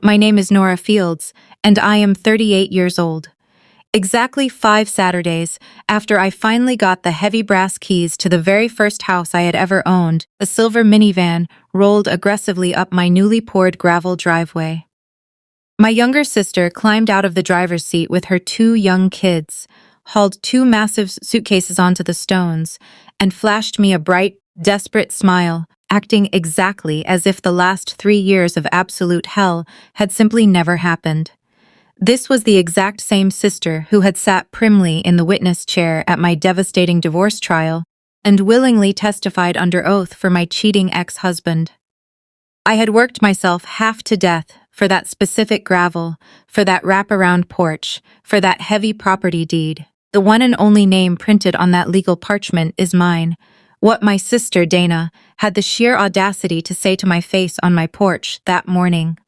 My name is Nora Fields, and I am 38 years old. Exactly 5 Saturdays after I finally got the heavy brass keys to the very first house I had ever owned, a silver minivan rolled aggressively up my newly poured gravel driveway. My younger sister climbed out of the driver's seat with her 2 young kids, hauled 2 massive suitcases onto the stones, and flashed me a bright, desperate smile, acting exactly as if the last 3 years of absolute hell had simply never happened. This was the exact same sister who had sat primly in the witness chair at my devastating divorce trial and willingly testified under oath for my cheating ex-husband. I had worked myself half to death for that specific gravel, for that wraparound porch, for that heavy property deed. The one and only name printed on that legal parchment is mine. What my sister, Dana, had the sheer audacity to say to my face on my porch that morning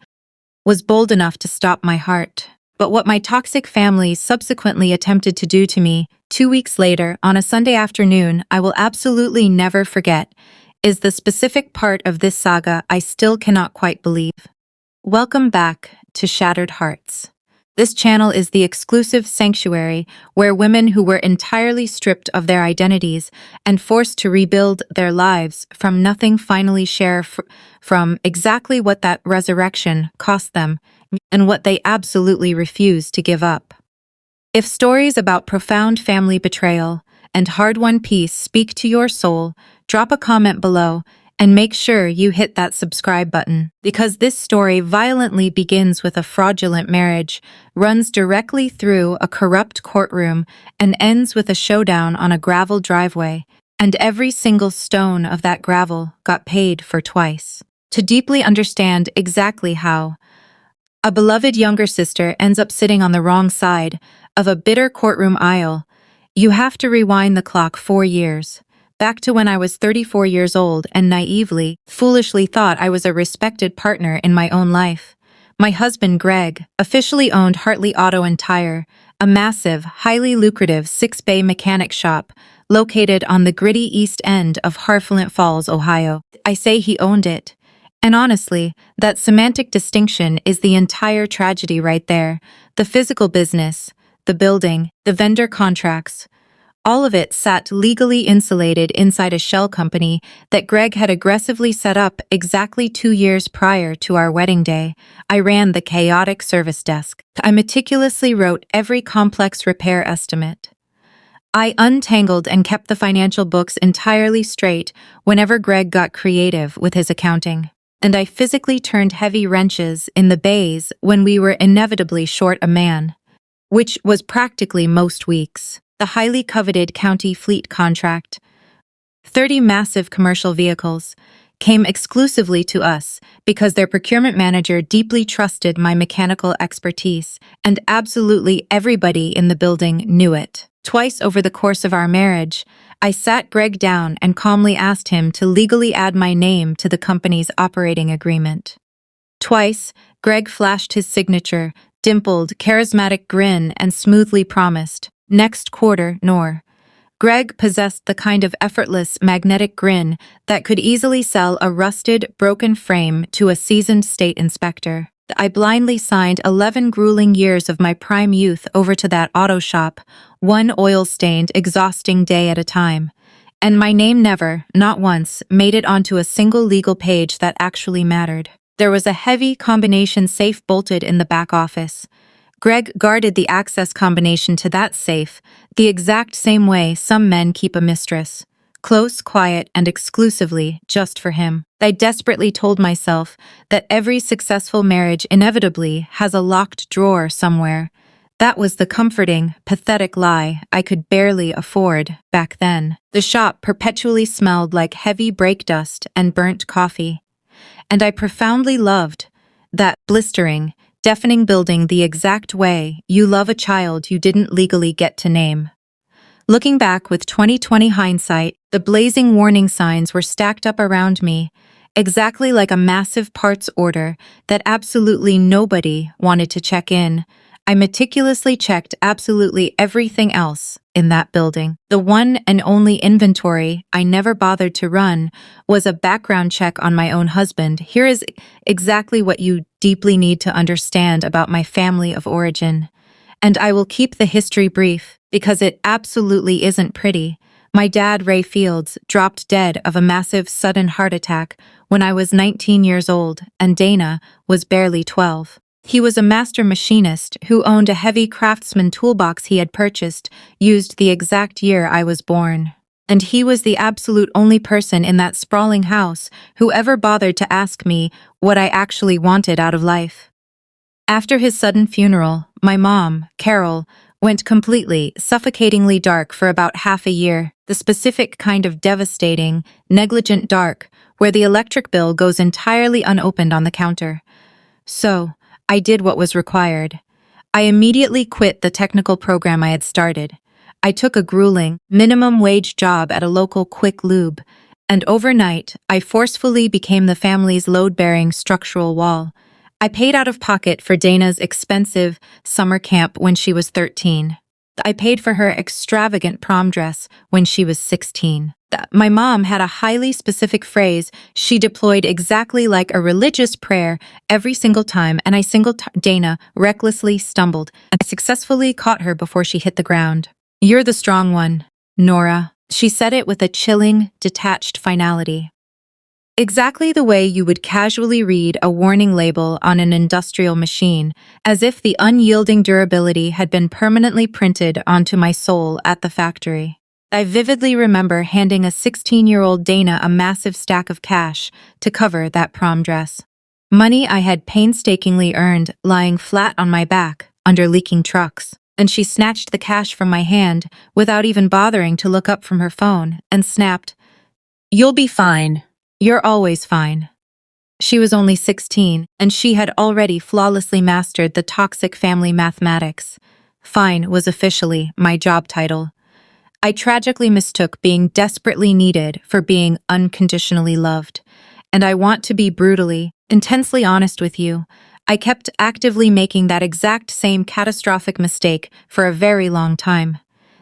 was bold enough to stop my heart. But what my toxic family subsequently attempted to do to me 2 weeks later on a Sunday afternoon I will absolutely never forget is the specific part of this saga I still cannot quite believe. Welcome back to Shattered Hearts. This channel is the exclusive sanctuary where women who were entirely stripped of their identities and forced to rebuild their lives from nothing finally share from exactly what that resurrection cost them and what they absolutely refuse to give up. If stories about profound family betrayal and hard-won peace speak to your soul, drop a comment below and make sure you hit that subscribe button, because this story violently begins with a fraudulent marriage, runs directly through a corrupt courtroom, and ends with a showdown on a gravel driveway, and every single stone of that gravel got paid for twice. To deeply understand exactly how a beloved younger sister ends up sitting on the wrong side of a bitter courtroom aisle, you have to rewind the clock 4 years. Back to when I was 34 years old and naively, foolishly thought I was a respected partner in my own life. My husband, Greg, officially owned Hartley Auto and Tire, a massive, highly lucrative 6-bay mechanic shop located on the gritty east end of Hartford Falls, Ohio. I say he owned it. And honestly, that semantic distinction is the entire tragedy right there. The physical business, the building, the vendor contracts, all of it sat legally insulated inside a shell company that Greg had aggressively set up exactly 2 years prior to our wedding day. I ran the chaotic service desk. I meticulously wrote every complex repair estimate. I untangled and kept the financial books entirely straight whenever Greg got creative with his accounting. And I physically turned heavy wrenches in the bays when we were inevitably short a man, which was practically most weeks. The highly coveted county fleet contract, 30 massive commercial vehicles, came exclusively to us because their procurement manager deeply trusted my mechanical expertise, and absolutely everybody in the building knew it. Twice over the course of our marriage, I sat Greg down and calmly asked him to legally add my name to the company's operating agreement. Twice, Greg flashed his signature, dimpled, charismatic grin, and smoothly promised, "Next quarter, Nor." Greg possessed the kind of effortless, magnetic grin that could easily sell a rusted, broken frame to a seasoned state inspector. I blindly signed 11 grueling years of my prime youth over to that auto shop, one oil-stained, exhausting day at a time. And my name never, not once, made it onto a single legal page that actually mattered. There was a heavy combination safe bolted in the back office. Greg guarded the access combination to that safe the exact same way some men keep a mistress. Close, quiet, and exclusively just for him. I desperately told myself that every successful marriage inevitably has a locked drawer somewhere. That was the comforting, pathetic lie I could barely afford back then. The shop perpetually smelled like heavy brake dust and burnt coffee. And I profoundly loved that blistering, deafening building the exact way you love a child you didn't legally get to name. Looking back with 20/20 hindsight, the blazing warning signs were stacked up around me, exactly like a massive parts order that absolutely nobody wanted to check in. I meticulously checked absolutely everything else in that building. The one and only inventory I never bothered to run was a background check on my own husband. Here is exactly what you deeply need to understand about my family of origin. And I will keep the history brief because it absolutely isn't pretty. My dad, Ray Fields, dropped dead of a massive sudden heart attack when I was 19 years old and Dana was barely 12. He was a master machinist who owned a heavy craftsman toolbox he had purchased, used the exact year I was born. And he was the absolute only person in that sprawling house who ever bothered to ask me what I actually wanted out of life. After his sudden funeral, my mom, Carol, went completely, suffocatingly dark for about half a year, the specific kind of devastating, negligent dark where the electric bill goes entirely unopened on the counter. So, I did what was required. I immediately quit the technical program I had started. I took a grueling, minimum wage job at a local quick lube, and overnight, I forcefully became the family's load-bearing structural wall. I paid out of pocket for Dana's expensive summer camp when she was 13. I paid for her extravagant prom dress when she was 16. My mom had a highly specific phrase she deployed exactly like a religious prayer every single time, and Dana recklessly stumbled. I successfully caught her before she hit the ground. "You're the strong one, Nora." She said it with a chilling, detached finality. Exactly the way you would casually read a warning label on an industrial machine, as if the unyielding durability had been permanently printed onto my soul at the factory. I vividly remember handing a 16-year-old Dana a massive stack of cash to cover that prom dress. Money I had painstakingly earned lying flat on my back under leaking trucks. And she snatched the cash from my hand without even bothering to look up from her phone and snapped, "You'll be fine. You're always fine." She was only 16, and she had already flawlessly mastered the toxic family mathematics. Fine was officially my job title. I tragically mistook being desperately needed for being unconditionally loved. And I want to be brutally, intensely honest with you. I kept actively making that exact same catastrophic mistake for a very long time.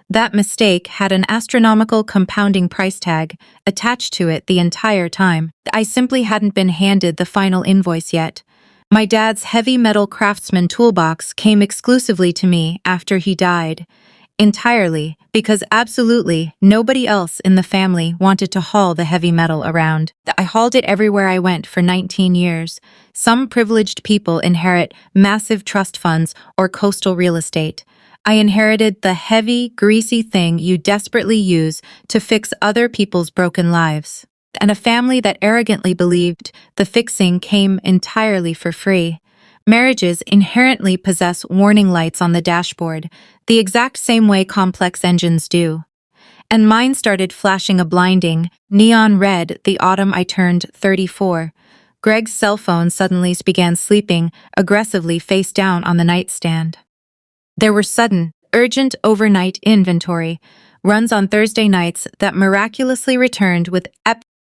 That mistake had an astronomical compounding price tag attached to it the entire time. I simply hadn't been handed the final invoice yet. My dad's heavy metal craftsman toolbox came exclusively to me after he died. Entirely, because absolutely nobody else in the family wanted to haul the heavy metal around. I hauled it everywhere I went for 19 years. Some privileged people inherit massive trust funds or coastal real estate. I inherited the heavy, greasy thing you desperately use to fix other people's broken lives. And a family that arrogantly believed the fixing came entirely for free. Marriages inherently possess warning lights on the dashboard, the exact same way complex engines do. And mine started flashing a blinding, neon red the autumn I turned 34. Greg's cell phone suddenly began sleeping aggressively face down on the nightstand. There were sudden, urgent overnight inventory runs on Thursday nights that miraculously returned with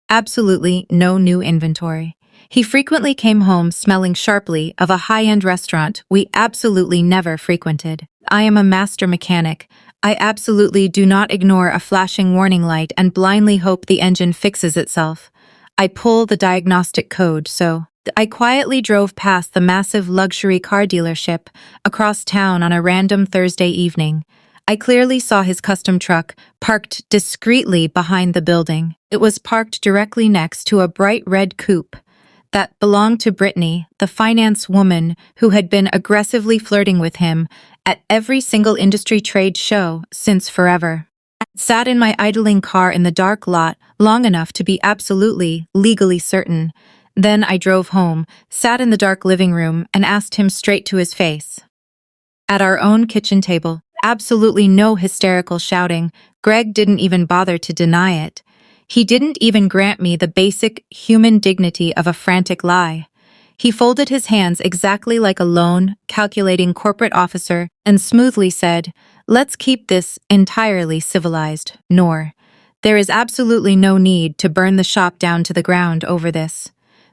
absolutely no new inventory. He frequently came home smelling sharply of a high-end restaurant we absolutely never frequented. I am a master mechanic. I absolutely do not ignore a flashing warning light and blindly hope the engine fixes itself. I pull the diagnostic code, so I quietly drove past the massive luxury car dealership across town on a random Thursday evening. I clearly saw his custom truck parked discreetly behind the building. It was parked directly next to a bright red coupe that belonged to Brittany, the finance woman who had been aggressively flirting with him at every single industry trade show since forever. I sat in my idling car in the dark lot long enough to be absolutely, legally certain. Then I drove home, sat in the dark living room, and asked him straight to his face. At our own kitchen table, absolutely no hysterical shouting. Greg didn't even bother to deny it. He didn't even grant me the basic human dignity of a frantic lie. He folded his hands exactly like a lone, calculating corporate officer and smoothly said, "Let's keep this entirely civilized, Nor. There is absolutely no need to burn the shop down to the ground over this."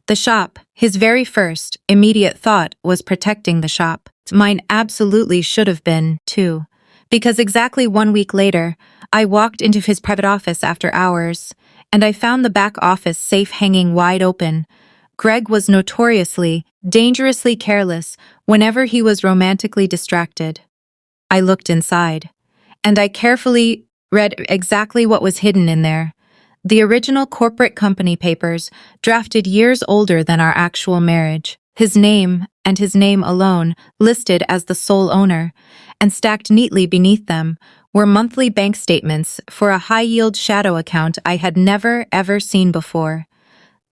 The shop, his very first, immediate thought was protecting the shop. Mine absolutely should have been, too. Because exactly 1 week later, I walked into his private office after hours, and I found the back office safe hanging wide open. Greg was notoriously, dangerously careless whenever he was romantically distracted. I looked inside, and I carefully read exactly what was hidden in there. The original corporate company papers, drafted years older than our actual marriage. His name, and his name alone, listed as the sole owner, and stacked neatly beneath them were monthly bank statements for a high-yield shadow account I had never, ever seen before.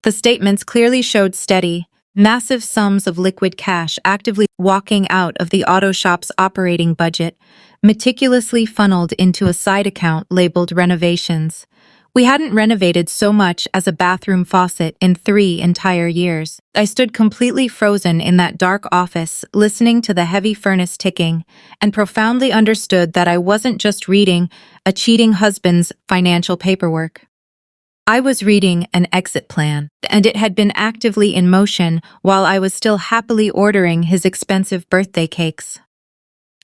The statements clearly showed steady, massive sums of liquid cash actively walking out of the auto shop's operating budget, meticulously funneled into a side account labeled renovations. We hadn't renovated so much as a bathroom faucet in 3 entire years. I stood completely frozen in that dark office, listening to the heavy furnace ticking, and profoundly understood that I wasn't just reading a cheating husband's financial paperwork. I was reading an exit plan, and it had been actively in motion while I was still happily ordering his expensive birthday cakes.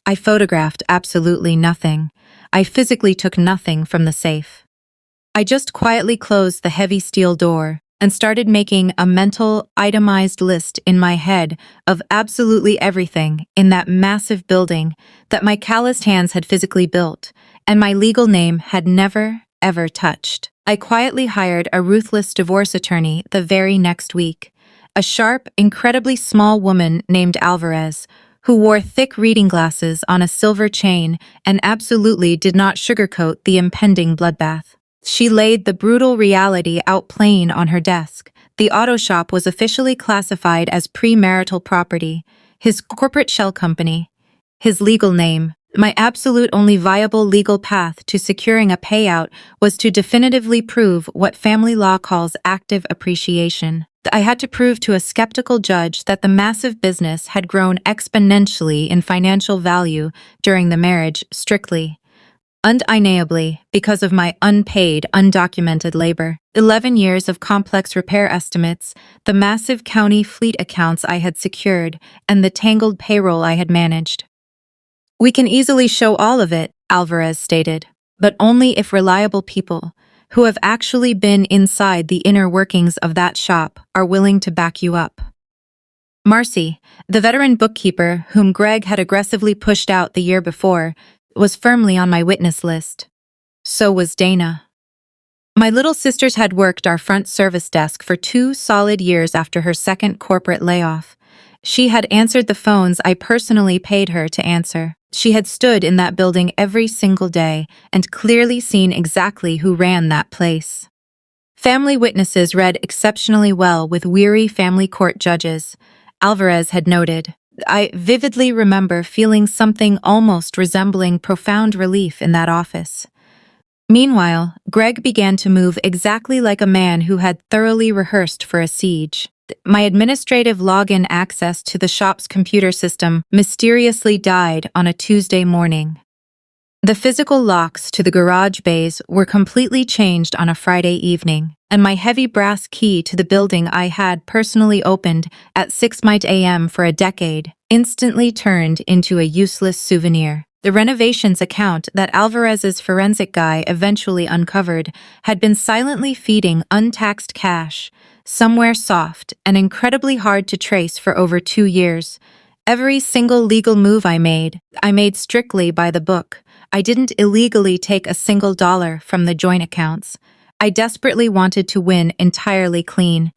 I photographed absolutely nothing. I physically took nothing from the safe. I just quietly closed the heavy steel door and started making a mental, itemized list in my head of absolutely everything in that massive building that my calloused hands had physically built, and my legal name had never, ever touched. I quietly hired a ruthless divorce attorney the very next week, a sharp, incredibly small woman named Alvarez, who wore thick reading glasses on a silver chain and absolutely did not sugarcoat the impending bloodbath. She laid the brutal reality out plain on her desk. The auto shop was officially classified as premarital property, his corporate shell company, his legal name. My absolute only viable legal path to securing a payout was to definitively prove what family law calls active appreciation. I had to prove to a skeptical judge that the massive business had grown exponentially in financial value during the marriage, strictly, undeniably, because of my unpaid, undocumented labor. 11 years of complex repair estimates, the massive county fleet accounts I had secured, and the tangled payroll I had managed. "We can easily show all of it," Alvarez stated, "but only if reliable people, who have actually been inside the inner workings of that shop, are willing to back you up." Marcy, the veteran bookkeeper whom Greg had aggressively pushed out the year before, was firmly on my witness list. So was Dana. My little sisters had worked our front service desk for 2 solid years after her second corporate layoff. She had answered the phones I personally paid her to answer. She had stood in that building every single day and clearly seen exactly who ran that place. Family witnesses read exceptionally well with weary family court judges, Alvarez had noted. I vividly remember feeling something almost resembling profound relief in that office. Meanwhile, Greg began to move exactly like a man who had thoroughly rehearsed for a siege. My administrative login access to the shop's computer system mysteriously died on a Tuesday morning. The physical locks to the garage bays were completely changed on a Friday evening, and my heavy brass key to the building I had personally opened at 6 a.m. for a decade instantly turned into a useless souvenir. The renovations account that Alvarez's forensic guy eventually uncovered had been silently feeding untaxed cash, somewhere soft and incredibly hard to trace for over 2 years. Every single legal move I made strictly by the book. I didn't illegally take a single dollar from the joint accounts. I desperately wanted to win entirely clean,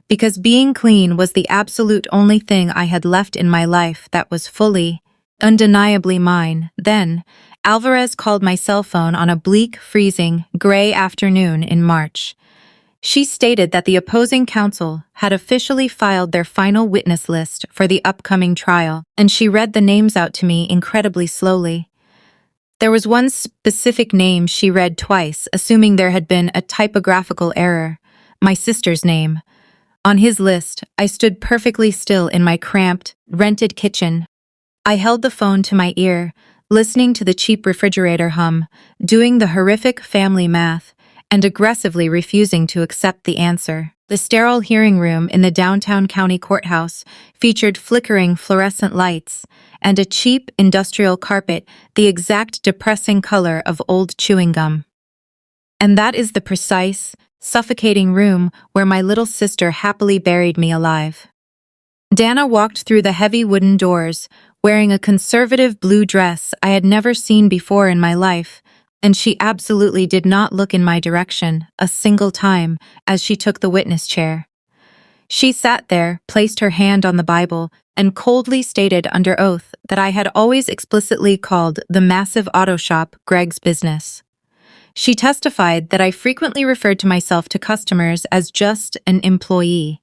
because being clean was the absolute only thing I had left in my life that was fully, undeniably mine. Then, Alvarez called my cell phone on a bleak, freezing, gray afternoon in March. She stated that the opposing counsel had officially filed their final witness list for the upcoming trial, and she read the names out to me incredibly slowly. There was one specific name she read twice, assuming there had been a typographical error: my sister's name. On his list, I stood perfectly still in my cramped, rented kitchen. I held the phone to my ear, listening to the cheap refrigerator hum, doing the horrific family math, and aggressively refusing to accept the answer. The sterile hearing room in the downtown county courthouse featured flickering fluorescent lights and a cheap industrial carpet, the exact depressing color of old chewing gum. And that is the precise, suffocating room where my little sister happily buried me alive. Dana walked through the heavy wooden doors, wearing a conservative blue dress I had never seen before in my life, and she absolutely did not look in my direction a single time as she took the witness chair. She sat there, placed her hand on the Bible, and coldly stated under oath that I had always explicitly called the massive auto shop Greg's business. She testified that I frequently referred to myself to customers as just an employee.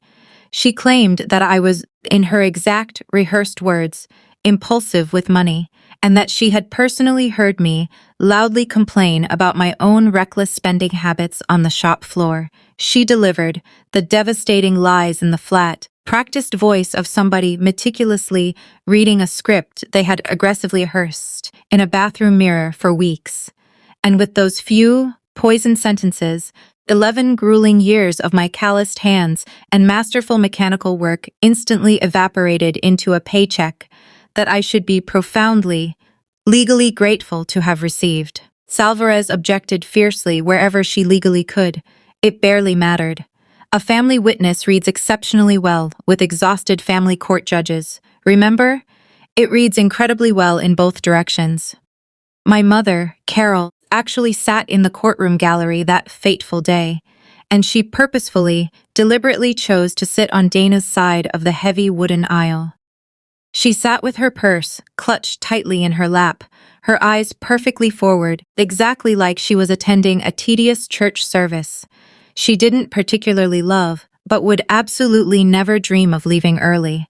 She claimed that I was, in her exact, rehearsed words, impulsive with money, and that she had personally heard me loudly complain about my own reckless spending habits on the shop floor. She delivered the devastating lies in the flat, practiced voice of somebody meticulously reading a script they had aggressively rehearsed in a bathroom mirror for weeks. And with those few, poisoned sentences, 11 grueling years of my calloused hands and masterful mechanical work instantly evaporated into a paycheck that I should be profoundly, legally grateful to have received. Salvarez objected fiercely wherever she legally could. It barely mattered. A family witness reads exceptionally well with exhausted family court judges. Remember? It reads incredibly well in both directions. My mother, Carol, actually sat in the courtroom gallery that fateful day, and she purposefully, deliberately chose to sit on Dana's side of the heavy wooden aisle. She sat with her purse clutched tightly in her lap, her eyes perfectly forward, exactly like she was attending a tedious church service she didn't particularly love, but would absolutely never dream of leaving early.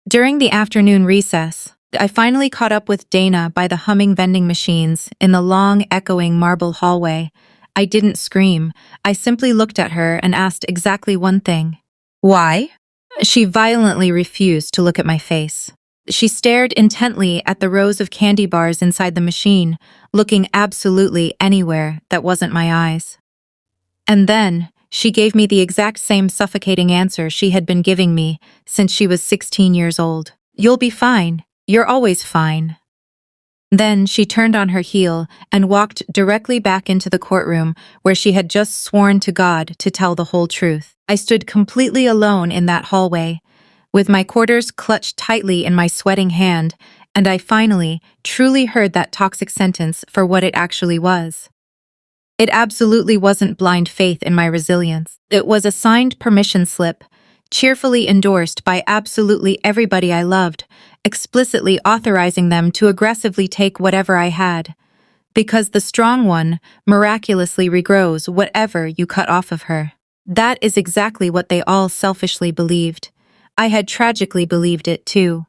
During the afternoon recess, I finally caught up with Dana by the humming vending machines in the long, echoing marble hallway. I didn't scream. I simply looked at her and asked exactly one thing. Why? She violently refused to look at my face. She stared intently at the rows of candy bars inside the machine, looking absolutely anywhere that wasn't my eyes. And then, she gave me the exact same suffocating answer she had been giving me since she was 16 years old. You'll be fine. You're always fine. Then she turned on her heel and walked directly back into the courtroom where she had just sworn to God to tell the whole truth. I stood completely alone in that hallway, with my quarters clutched tightly in my sweating hand, and I finally, truly heard that toxic sentence for what it actually was. It absolutely wasn't blind faith in my resilience. It was a signed permission slip, cheerfully endorsed by absolutely everybody I loved, explicitly authorizing them to aggressively take whatever I had. Because the strong one miraculously regrows whatever you cut off of her. That is exactly what they all selfishly believed. I had tragically believed it too.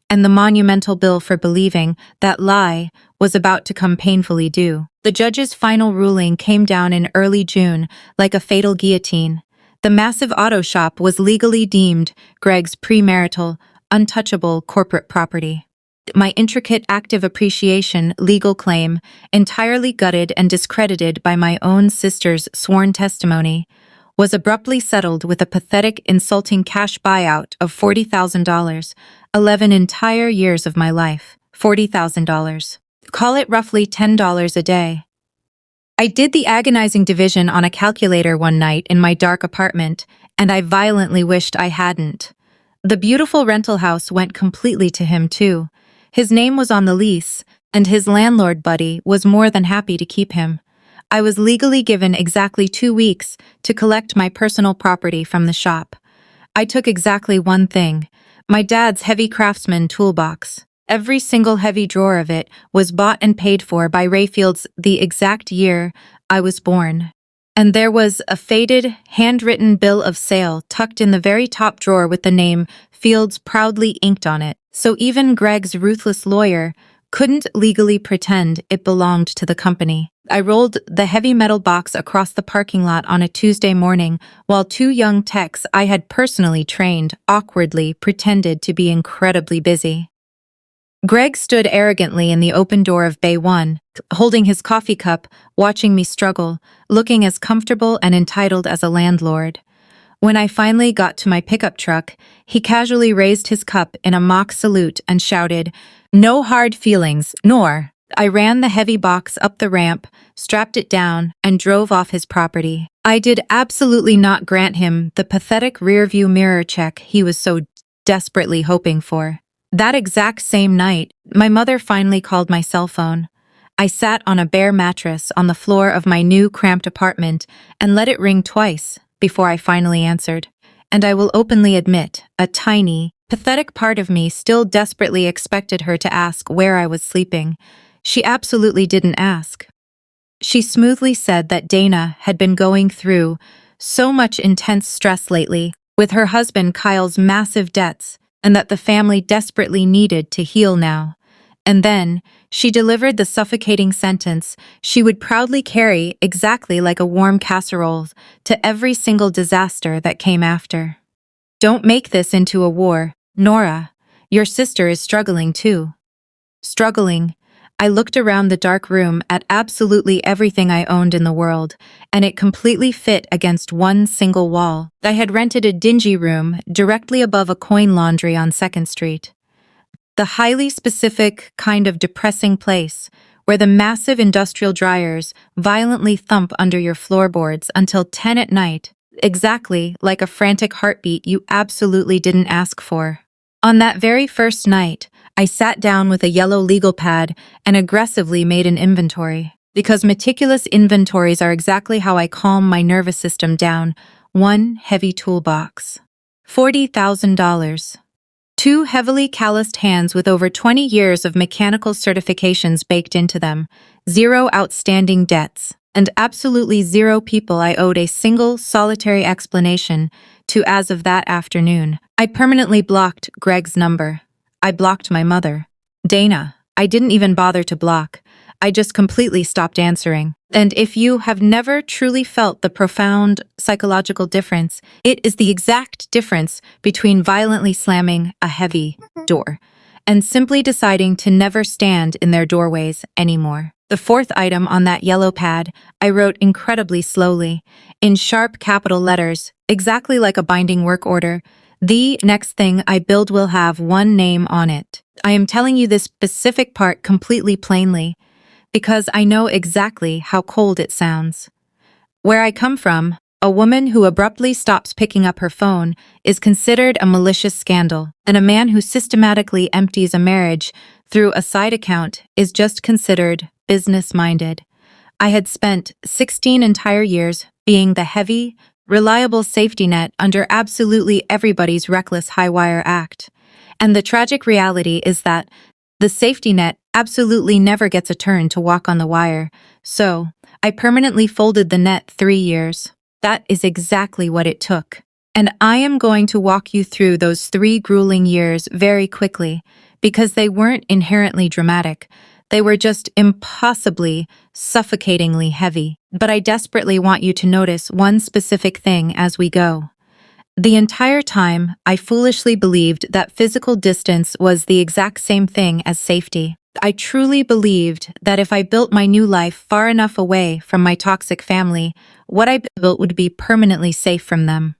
And the monumental bill for believing that lie was about to come painfully due. The judge's final ruling came down in early June, like a fatal guillotine. The massive auto shop was legally deemed Greg's premarital, untouchable corporate property. My intricate active appreciation legal claim, entirely gutted and discredited by my own sister's sworn testimony, was abruptly settled with a pathetic, insulting cash buyout of $40,000, 11 entire years of my life. $40,000. Call it roughly $10 a day. I did the agonizing division on a calculator one night in my dark apartment, and I violently wished I hadn't. The beautiful rental house went completely to him, too. His name was on the lease, and his landlord buddy was more than happy to keep him. I was legally given exactly 2 weeks to collect my personal property from the shop. I took exactly one thing, my dad's heavy craftsman toolbox. Every single heavy drawer of it was bought and paid for by Rayfield's the exact year I was born. And there was a faded, handwritten bill of sale tucked in the very top drawer with the name Fields proudly inked on it. So even Greg's ruthless lawyer couldn't legally pretend it belonged to the company. I rolled the heavy metal box across the parking lot on a Tuesday morning while 2 young techs I had personally trained awkwardly pretended to be incredibly busy. Greg stood arrogantly in the open door of Bay 1, holding his coffee cup, watching me struggle, looking as comfortable and entitled as a landlord. When I finally got to my pickup truck, he casually raised his cup in a mock salute and shouted, "No hard feelings, nor." I ran the heavy box up the ramp, strapped it down, and drove off his property. I did absolutely not grant him the pathetic rearview mirror check he was so desperately hoping for. That exact same night, my mother finally called my cell phone. I sat on a bare mattress on the floor of my new cramped apartment and let it ring twice before I finally answered. And I will openly admit, a tiny, pathetic part of me still desperately expected her to ask where I was sleeping. She absolutely didn't ask. She smoothly said that Dana had been going through so much intense stress lately with her husband Kyle's massive debts, and that the family desperately needed to heal now. And then, she delivered the suffocating sentence she would proudly carry exactly like a warm casserole to every single disaster that came after. "Don't make this into a war, Nora. Your sister is struggling too." Struggling. I looked around the dark room at absolutely everything I owned in the world, and it completely fit against one single wall. I had rented a dingy room directly above a coin laundry on 2nd Street. The highly specific kind of depressing place where the massive industrial dryers violently thump under your floorboards until 10 at night, exactly like a frantic heartbeat you absolutely didn't ask for. On that very first night, I sat down with a yellow legal pad and aggressively made an inventory, because meticulous inventories are exactly how I calm my nervous system down. One heavy toolbox. $40,000. Two heavily calloused hands with over 20 years of mechanical certifications baked into them, 0 outstanding debts, and absolutely 0 people I owed a single, solitary explanation to as of that afternoon. I permanently blocked Greg's number. I blocked my mother. Dana, I didn't even bother to block. I just completely stopped answering. And if you have never truly felt the profound psychological difference, it is the exact difference between violently slamming a heavy door and simply deciding to never stand in their doorways anymore. The fourth item on that yellow pad, I wrote incredibly slowly, in sharp capital letters, exactly like a binding work order. The next thing I build will have one name on it. I am telling you this specific part completely plainly, because I know exactly how cold it sounds. Where I come from, a woman who abruptly stops picking up her phone is considered a malicious scandal, and a man who systematically empties a marriage through a side account is just considered business-minded. I had spent 16 entire years being the heavy, reliable safety net under absolutely everybody's reckless high-wire act. And the tragic reality is that the safety net absolutely never gets a turn to walk on the wire, so I permanently folded the net 3 years. That is exactly what it took. And I am going to walk you through those 3 grueling years very quickly, because they weren't inherently dramatic. They were just impossibly, suffocatingly heavy. But I desperately want you to notice one specific thing as we go. The entire time, I foolishly believed that physical distance was the exact same thing as safety. I truly believed that if I built my new life far enough away from my toxic family, what I built would be permanently safe from them.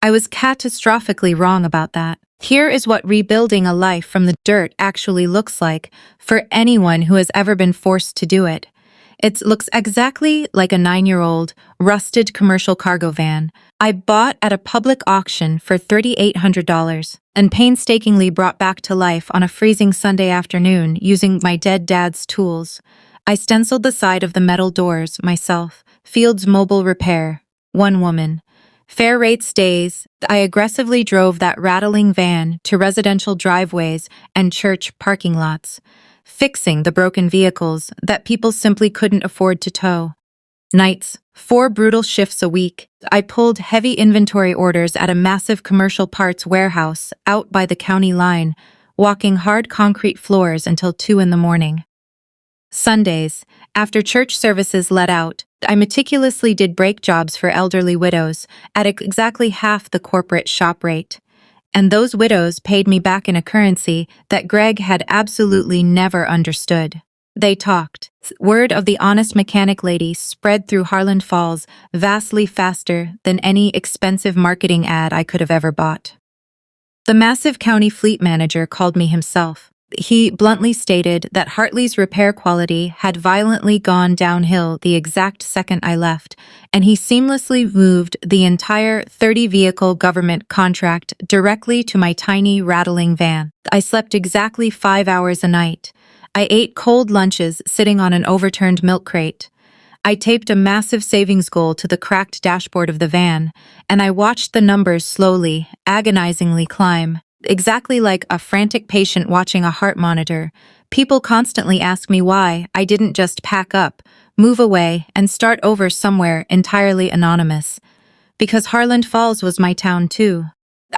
I was catastrophically wrong about that. Here is what rebuilding a life from the dirt actually looks like for anyone who has ever been forced to do it. It looks exactly like a 9-year-old, rusted commercial cargo van I bought at a public auction for $3,800 and painstakingly brought back to life on a freezing Sunday afternoon using my dead dad's tools. I stenciled the side of the metal doors myself. Fields Mobile Repair. One woman. Fair rates days, I aggressively drove that rattling van to residential driveways and church parking lots, fixing the broken vehicles that people simply couldn't afford to tow. Nights, 4 brutal shifts a week, I pulled heavy inventory orders at a massive commercial parts warehouse out by the county line, walking hard concrete floors until 2 in the morning. Sundays, after church services let out, I meticulously did brake jobs for elderly widows at exactly half the corporate shop rate. And those widows paid me back in a currency that Greg had absolutely never understood. They talked. Word of the honest mechanic lady spread through Harland Falls vastly faster than any expensive marketing ad I could have ever bought. The massive county fleet manager called me himself. He bluntly stated that Hartley's repair quality had violently gone downhill the exact second I left, and he seamlessly moved the entire 30-vehicle government contract directly to my tiny, rattling van. I slept exactly 5 hours a night. I ate cold lunches sitting on an overturned milk crate. I taped a massive savings goal to the cracked dashboard of the van, and I watched the numbers slowly, agonizingly climb. Exactly like a frantic patient watching a heart monitor, people constantly ask me why I didn't just pack up, move away, and start over somewhere entirely anonymous. Because Harland Falls was my town too.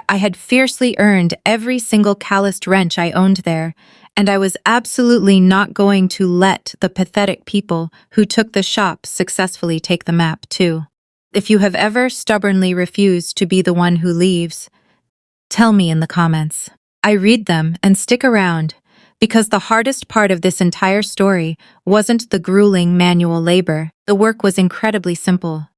I had fiercely earned every single calloused wrench I owned there, and I was absolutely not going to let the pathetic people who took the shop successfully take the map too. If you have ever stubbornly refused to be the one who leaves, tell me in the comments. I read them and stick around, because the hardest part of this entire story wasn't the grueling manual labor. The work was incredibly simple.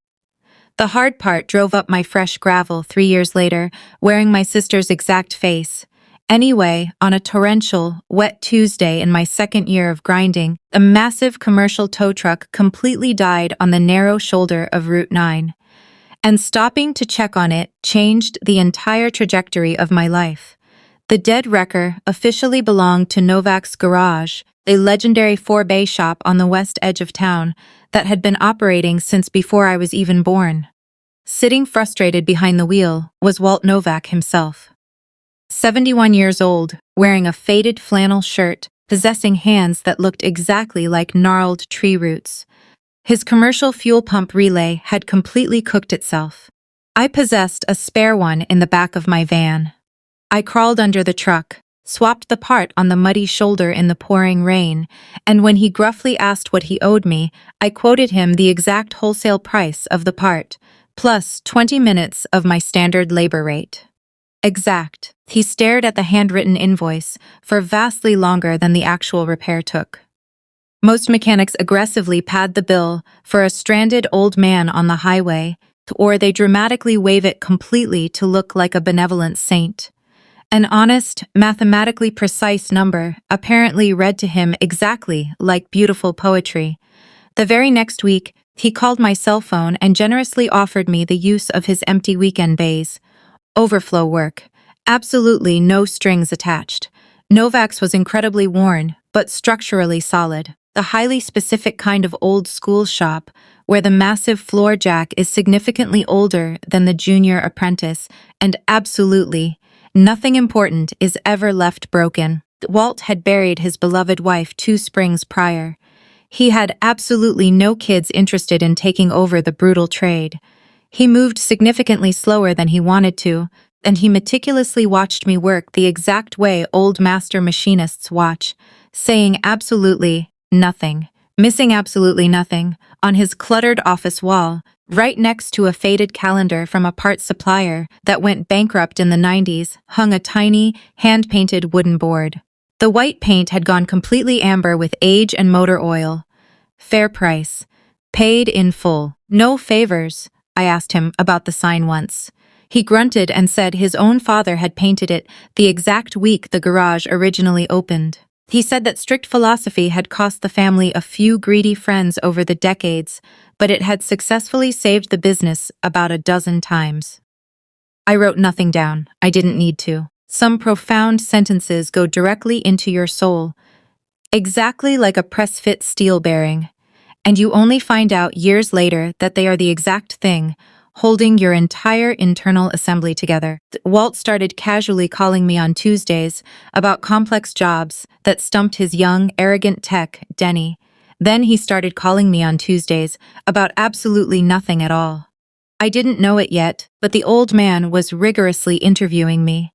The hard part drove up my fresh gravel 3 years later, wearing my sister's exact face. Anyway, on a torrential, wet Tuesday in my second year of grinding, a massive commercial tow truck completely died on the narrow shoulder of Route 9. And stopping to check on it changed the entire trajectory of my life. The dead wrecker officially belonged to Novak's Garage, a legendary 4-bay shop on the west edge of town that had been operating since before I was even born. Sitting frustrated behind the wheel was Walt Novak himself. 71 years old, wearing a faded flannel shirt, possessing hands that looked exactly like gnarled tree roots. His commercial fuel pump relay had completely cooked itself. I possessed a spare one in the back of my van. I crawled under the truck, swapped the part on the muddy shoulder in the pouring rain, and when he gruffly asked what he owed me, I quoted him the exact wholesale price of the part, plus 20 minutes of my standard labor rate. Exact. He stared at the handwritten invoice for vastly longer than the actual repair took. Most mechanics aggressively pad the bill for a stranded old man on the highway, or they dramatically waive it completely to look like a benevolent saint. An honest, mathematically precise number apparently read to him exactly like beautiful poetry. The very next week, he called my cell phone and generously offered me the use of his empty weekend bays. Overflow work. Absolutely no strings attached. Novak's was incredibly worn, but structurally solid. The highly specific kind of old-school shop, where the massive floor jack is significantly older than the junior apprentice, and absolutely nothing important is ever left broken. Walt had buried his beloved wife 2 springs prior. He had absolutely no kids interested in taking over the brutal trade. He moved significantly slower than he wanted to, and he meticulously watched me work the exact way old master machinists watch, saying absolutely nothing, missing absolutely nothing, on his cluttered office wall, right next to a faded calendar from a parts supplier that went bankrupt in the 90s, hung a tiny, hand-painted wooden board. The white paint had gone completely amber with age and motor oil. Fair price. Paid in full. No favors. I asked him about the sign once. He grunted and said his own father had painted it the exact week the garage originally opened. He said that strict philosophy had cost the family a few greedy friends over the decades, but it had successfully saved the business about a dozen times. I wrote nothing down. I didn't need to. Some profound sentences go directly into your soul, exactly like a press-fit steel bearing, and you only find out years later that they are the exact thing, holding your entire internal assembly together. Walt started casually calling me on Tuesdays about complex jobs that stumped his young, arrogant tech, Denny. Then he started calling me on Tuesdays about absolutely nothing at all. I didn't know it yet, but the old man was rigorously interviewing me.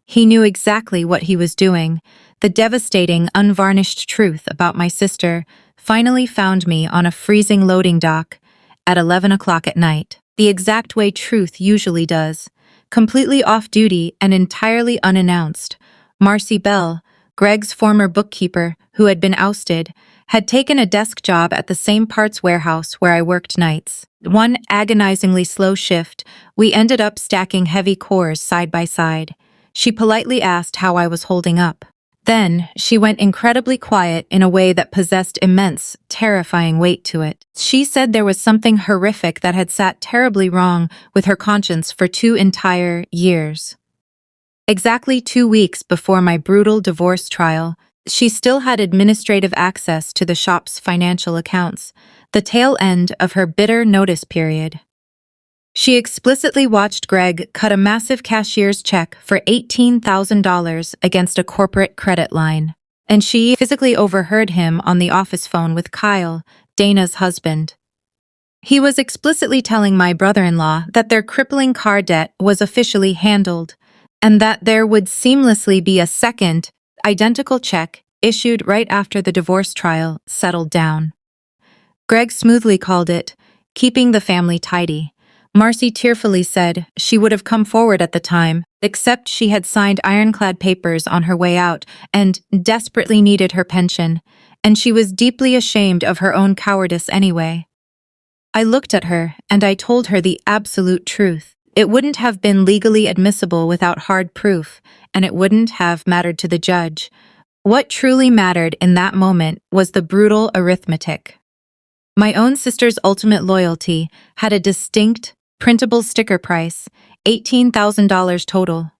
He knew exactly what he was doing. The devastating, unvarnished truth about my sister finally found me on a freezing loading dock at 11 o'clock at night. The exact way truth usually does. completely off-duty and entirely unannounced. Marcy Bell, Greg's former bookkeeper, who had been ousted, had taken a desk job at the same parts warehouse where I worked nights. One agonizingly slow shift, we ended up stacking heavy cores side by side. She politely asked how I was holding up. Then, she went incredibly quiet in a way that possessed immense, terrifying weight to it. She said there was something horrific that had sat terribly wrong with her conscience for 2 entire years. Exactly 2 weeks before my brutal divorce trial, she still had administrative access to the shop's financial accounts, the tail end of her bitter notice period. She explicitly watched Greg cut a massive cashier's check for $18,000 against a corporate credit line, and she physically overheard him on the office phone with Kyle, Dana's husband. He was explicitly telling my brother-in-law that their crippling car debt was officially handled, and that there would seamlessly be a second, identical check issued right after the divorce trial settled down. Greg smoothly called it, keeping the family tidy. Marcy tearfully said she would have come forward at the time, except she had signed ironclad papers on her way out and desperately needed her pension, and she was deeply ashamed of her own cowardice anyway. I looked at her and I told her the absolute truth. It wouldn't have been legally admissible without hard proof, and it wouldn't have mattered to the judge. What truly mattered in that moment was the brutal arithmetic. My own sister's ultimate loyalty had a distinct, printable sticker price, $18,000 total.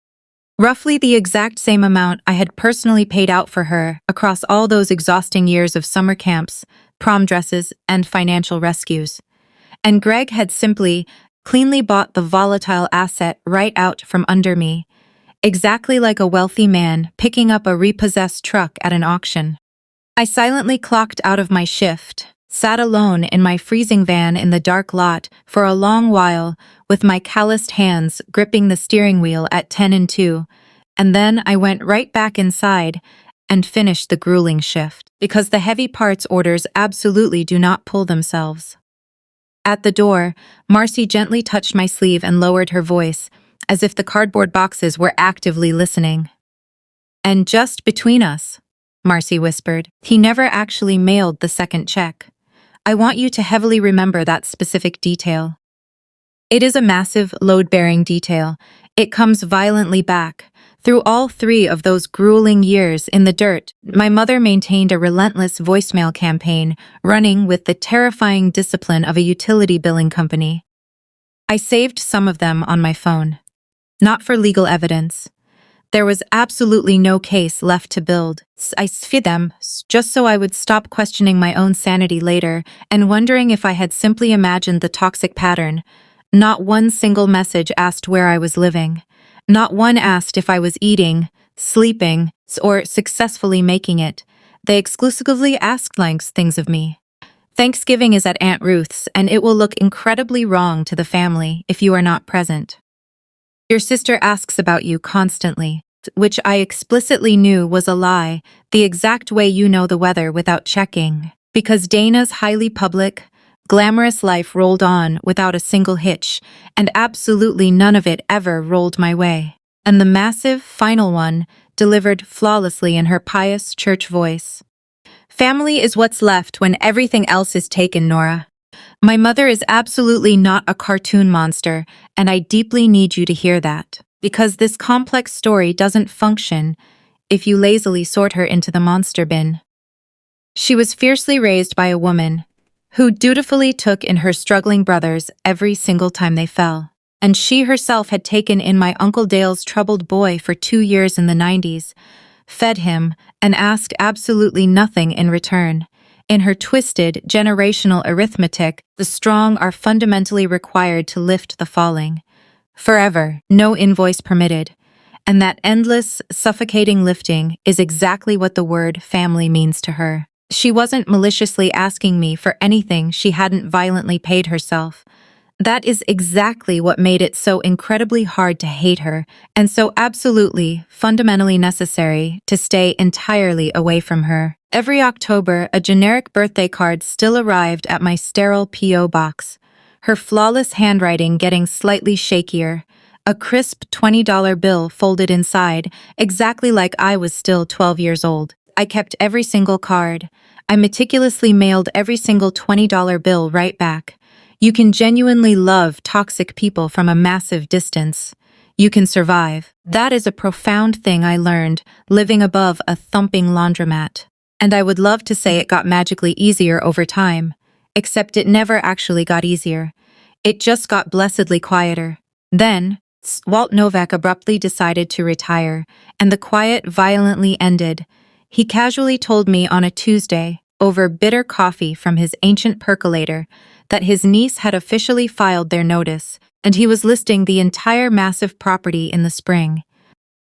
Roughly the exact same amount I had personally paid out for her across all those exhausting years of summer camps, prom dresses, and financial rescues. And Greg had simply, cleanly bought the volatile asset right out from under me, exactly like a wealthy man picking up a repossessed truck at an auction. I silently clocked out of my shift, sat alone in my freezing van in the dark lot for a long while with my calloused hands gripping the steering wheel at 10 and 2, and then I went right back inside and finished the grueling shift, because the heavy parts orders absolutely do not pull themselves. At the door, Marcy gently touched my sleeve and lowered her voice, as if the cardboard boxes were actively listening. "And just between us," Marcy whispered, "he never actually mailed the second check. I want you to heavily remember that specific detail. It is a massive, load-bearing detail. It comes violently back. Through all 3 of those grueling years in the dirt, my mother maintained a relentless voicemail campaign, running with the terrifying discipline of a utility billing company. I saved some of them on my phone. Not for legal evidence. There was absolutely no case left to build. I saved them just so I would stop questioning my own sanity later and wondering if I had simply imagined the toxic pattern. Not one single message asked where I was living. Not one asked if I was eating, sleeping, or successfully making it. They exclusively asked things of me. Thanksgiving is at Aunt Ruth's, and it will look incredibly wrong to the family if you are not present. Your sister asks about you constantly, which I explicitly knew was a lie, the exact way you know the weather without checking. Because Dana's highly public, glamorous life rolled on without a single hitch, and absolutely none of it ever rolled my way. And the massive, final one, delivered flawlessly in her pious church voice. "Family is what's left when everything else is taken, Nora. My mother is absolutely not a cartoon monster, and I deeply need you to hear that, because this complex story doesn't function if you lazily sort her into the monster bin." She was fiercely raised by a woman who dutifully took in her struggling brothers every single time they fell. And she herself had taken in my Uncle Dale's troubled boy for 2 years in the 90s, fed him, and asked absolutely nothing in return. In her twisted, generational arithmetic, the strong are fundamentally required to lift the falling. Forever, no invoice permitted. And that endless, suffocating lifting is exactly what the word family means to her. She wasn't maliciously asking me for anything she hadn't violently paid herself. That is exactly what made it so incredibly hard to hate her, and so absolutely, fundamentally necessary to stay entirely away from her. Every October, a generic birthday card still arrived at my sterile P.O. box, her flawless handwriting getting slightly shakier, a crisp $20 bill folded inside, exactly like I was still 12 years old. I kept every single card. I meticulously mailed every single $20 bill right back. You can genuinely love toxic people from a massive distance. You can survive. That is a profound thing I learned, living above a thumping laundromat. And I would love to say it got magically easier over time, except it never actually got easier. It just got blessedly quieter. Then, Walt Novak abruptly decided to retire, and the quiet violently ended. He casually told me on a Tuesday, over bitter coffee from his ancient percolator, that his niece had officially filed their notice, and he was listing the entire massive property in the spring.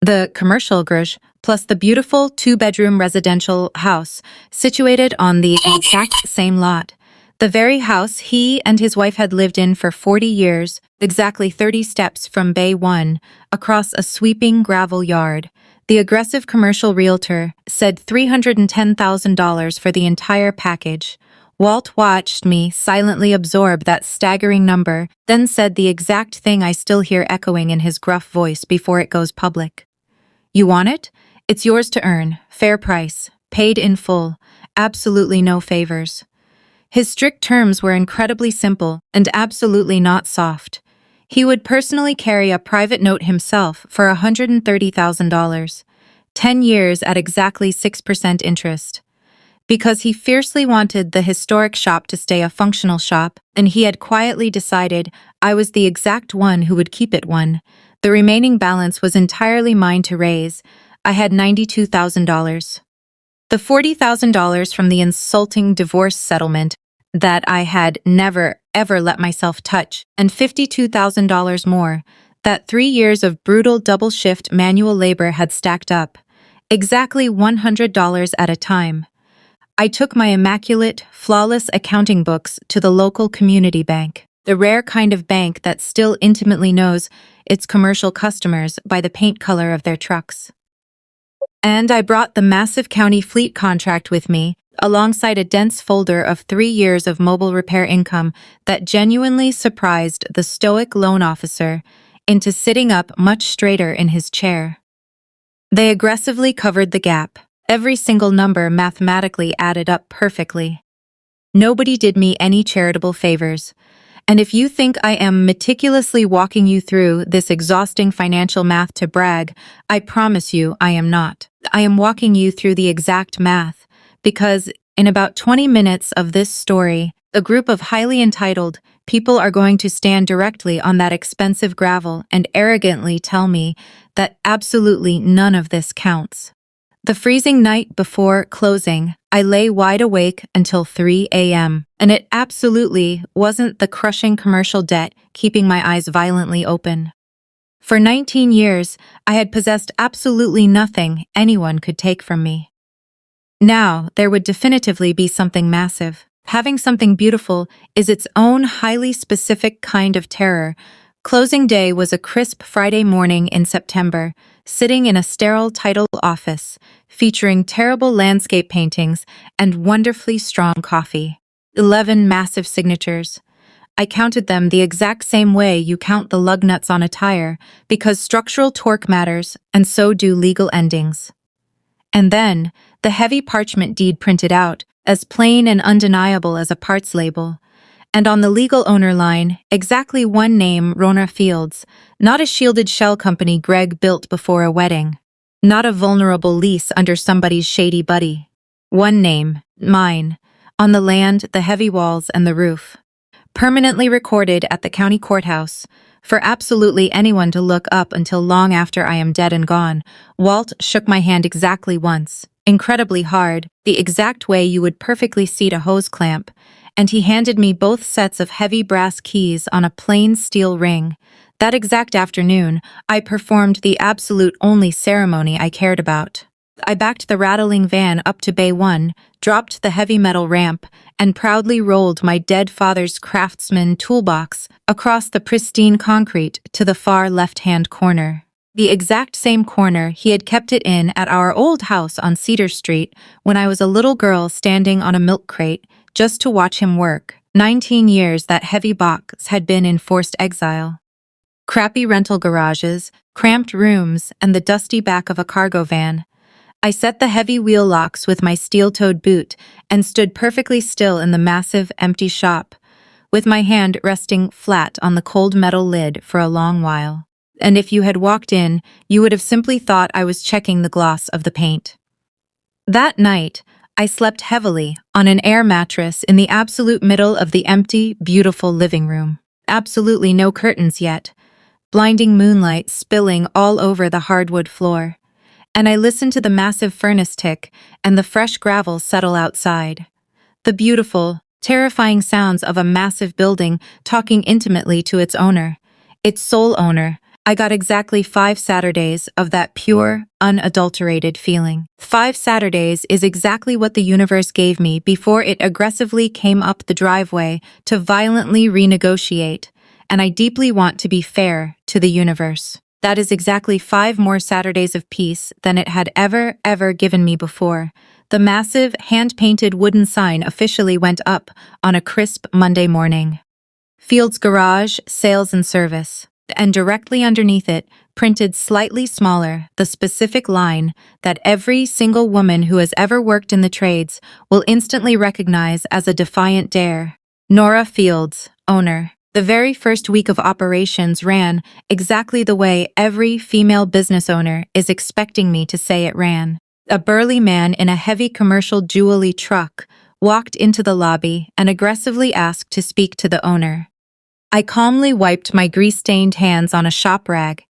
The commercial garage, plus the beautiful two-bedroom residential house situated on the exact same lot. The very house he and his wife had lived in for 40 years, exactly 30 steps from Bay 1, across a sweeping gravel yard. The aggressive commercial realtor said $310,000 for the entire package. Walt watched me silently absorb that staggering number, then said the exact thing I still hear echoing in his gruff voice before it goes public. You want it? It's yours to earn, fair price, paid in full, absolutely no favors. His strict terms were incredibly simple and absolutely not soft. He would personally carry a private note himself for $130,000, 10 years at exactly 6% interest. Because he fiercely wanted the historic shop to stay a functional shop, and he had quietly decided I was the exact one who would keep it one. The remaining balance was entirely mine to raise. I had $92,000. The $40,000 from the insulting divorce settlement that I had never, ever let myself touch, and $52,000 more that 3 years of brutal double-shift manual labor had stacked up. Exactly $100 at a time. I took my immaculate, flawless accounting books to the local community bank, the rare kind of bank that still intimately knows its commercial customers by the paint color of their trucks. And I brought the massive county fleet contract with me, alongside a dense folder of 3 years of mobile repair income that genuinely surprised the stoic loan officer into sitting up much straighter in his chair. They aggressively covered the gap. Every single number mathematically added up perfectly. Nobody did me any charitable favors. And if you think I am meticulously walking you through this exhausting financial math to brag, I promise you I am not. I am walking you through the exact math, because in about 20 minutes of this story, a group of highly entitled people are going to stand directly on that expensive gravel and arrogantly tell me that absolutely none of this counts. The freezing night before closing, I lay wide awake until 3 a.m., and it absolutely wasn't the crushing commercial debt keeping my eyes violently open. For 19 years, I had possessed absolutely nothing anyone could take from me. Now, there would definitively be something massive. Having something beautiful is its own highly specific kind of terror. Closing day was a crisp Friday morning in September, sitting in a sterile title office, featuring terrible landscape paintings and wonderfully strong coffee. 11 massive signatures. I counted them the exact same way you count the lug nuts on a tire, because structural torque matters, and so do legal endings. And then, the heavy parchment deed printed out, as plain and undeniable as a parts label. And on the legal owner line, exactly one name, Rona Fields, not a shielded shell company Greg built before a wedding. Not a vulnerable lease under somebody's shady buddy. One name, mine, on the land, the heavy walls, and the roof. Permanently recorded at the county courthouse, for absolutely anyone to look up until long after I am dead and gone. Walt shook my hand exactly once, incredibly hard, the exact way you would perfectly seat a hose clamp, and he handed me both sets of heavy brass keys on a plain steel ring. That exact afternoon, I performed the absolute only ceremony I cared about. I backed the rattling van up to Bay 1, dropped the heavy metal ramp, and proudly rolled my dead father's Craftsman toolbox across the pristine concrete to the far left-hand corner. The exact same corner he had kept it in at our old house on Cedar Street when I was a little girl standing on a milk crate just to watch him work. 19 years that heavy box had been in forced exile. Crappy rental garages, cramped rooms, and the dusty back of a cargo van. I set the heavy wheel locks with my steel-toed boot and stood perfectly still in the massive, empty shop, with my hand resting flat on the cold metal lid for a long while. And if you had walked in, you would have simply thought I was checking the gloss of the paint. That night, I slept heavily on an air mattress in the absolute middle of the empty, beautiful living room. Absolutely no curtains yet, blinding moonlight spilling all over the hardwood floor. And I listened to the massive furnace tick and the fresh gravel settle outside. The beautiful, terrifying sounds of a massive building talking intimately to its owner, its sole owner. I got exactly 5 Saturdays of that pure, unadulterated feeling. 5 Saturdays is exactly what the universe gave me before it aggressively came up the driveway to violently renegotiate, and I deeply want to be fair to the universe. That is exactly 5 more Saturdays of peace than it had ever given me before. The massive, hand-painted wooden sign officially went up on a crisp Monday morning. Field's Garage, Sales and Service. And directly underneath it, printed slightly smaller, the specific line that every single woman who has ever worked in the trades will instantly recognize as a defiant dare. Nora Fields, owner. The very first week of operations ran exactly the way every female business owner is expecting me to say it ran. A burly man in a heavy commercial jewelry truck walked into the lobby and aggressively asked to speak to the owner. I calmly wiped my grease-stained hands on a shop rag,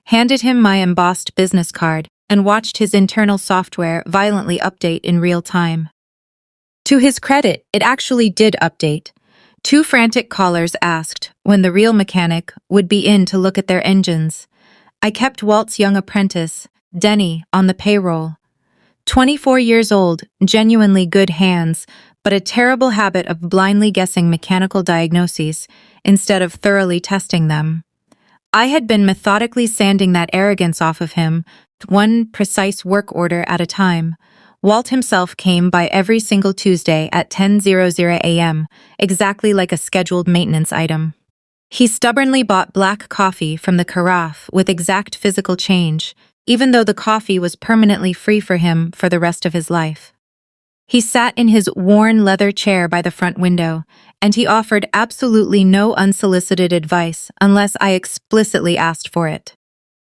handed him my embossed business card, and watched his internal software violently update in real time. To his credit, it actually did update. 2 frantic callers asked when the real mechanic would be in to look at their engines. I kept Walt's young apprentice, Denny, on the payroll. 24 years old, genuinely good hands, but a terrible habit of blindly guessing mechanical diagnoses instead of thoroughly testing them. I had been methodically sanding that arrogance off of him, one precise work order at a time. Walt himself came by every single Tuesday at 10:00 a.m., exactly like a scheduled maintenance item. He stubbornly bought black coffee from the carafe with exact physical change, even though the coffee was permanently free for him for the rest of his life. He sat in his worn leather chair by the front window, and he offered absolutely no unsolicited advice unless I explicitly asked for it.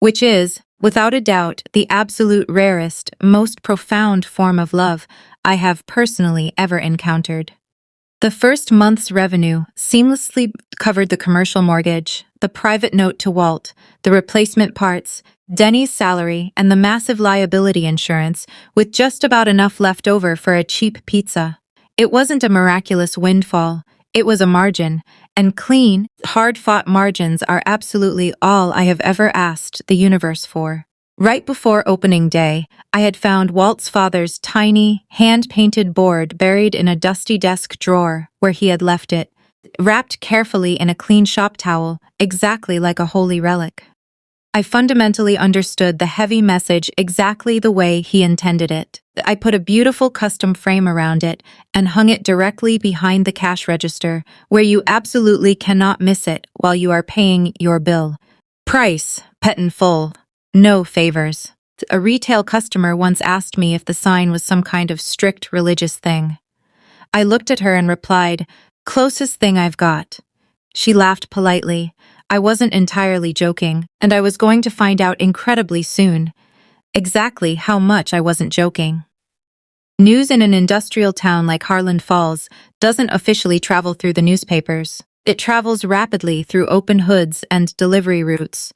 Which is, without a doubt, the absolute rarest, most profound form of love I have personally ever encountered. The first month's revenue seamlessly covered the commercial mortgage, the private note to Walt, the replacement parts, Denny's salary, and the massive liability insurance, with just about enough left over for a cheap pizza. It wasn't a miraculous windfall, it was a margin, and clean, hard-fought margins are absolutely all I have ever asked the universe for. Right before opening day, I had found Walt's father's tiny, hand-painted board buried in a dusty desk drawer where he had left it, wrapped carefully in a clean shop towel, exactly like a holy relic. I fundamentally understood the heavy message exactly the way he intended it. I put a beautiful custom frame around it and hung it directly behind the cash register, where you absolutely cannot miss it while you are paying your bill. Price, pet in full. No favors. A retail customer once asked me if the sign was some kind of strict religious thing. I looked at her and replied, "Closest thing I've got." She laughed politely. I wasn't entirely joking, and I was going to find out incredibly soon exactly how much I wasn't joking. News in an industrial town like Harlan Falls doesn't officially travel through the newspapers. It travels rapidly through open hoods and delivery routes.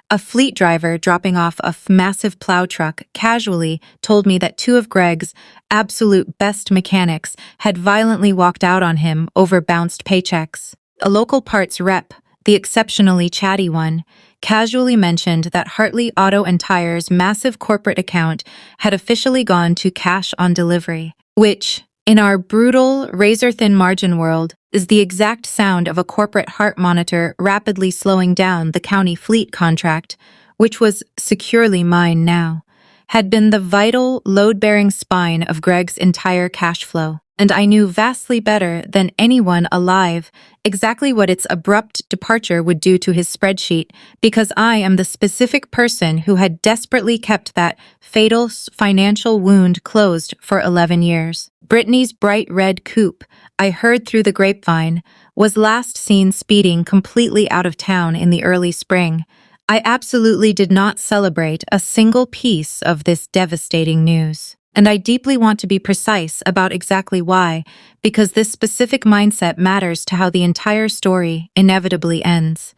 A fleet driver dropping off a massive plow truck casually told me that 2 of Greg's absolute best mechanics had violently walked out on him over bounced paychecks. A local parts rep, the exceptionally chatty one, casually mentioned that Hartley Auto and Tire's massive corporate account had officially gone to cash on delivery, which, in our brutal, razor-thin margin world, is the exact sound of a corporate heart monitor rapidly slowing down the county fleet contract, which was securely mine now, had been the vital, load-bearing spine of Greg's entire cash flow. and I knew vastly better than anyone alive exactly what its abrupt departure would do to his spreadsheet, because I am the specific person who had desperately kept that fatal financial wound closed for 11 years. Brittany's bright red coupe, I heard through the grapevine, was last seen speeding completely out of town in the early spring. I absolutely did not celebrate a single piece of this devastating news. And I deeply want to be precise about exactly why, because this specific mindset matters to how the entire story inevitably ends.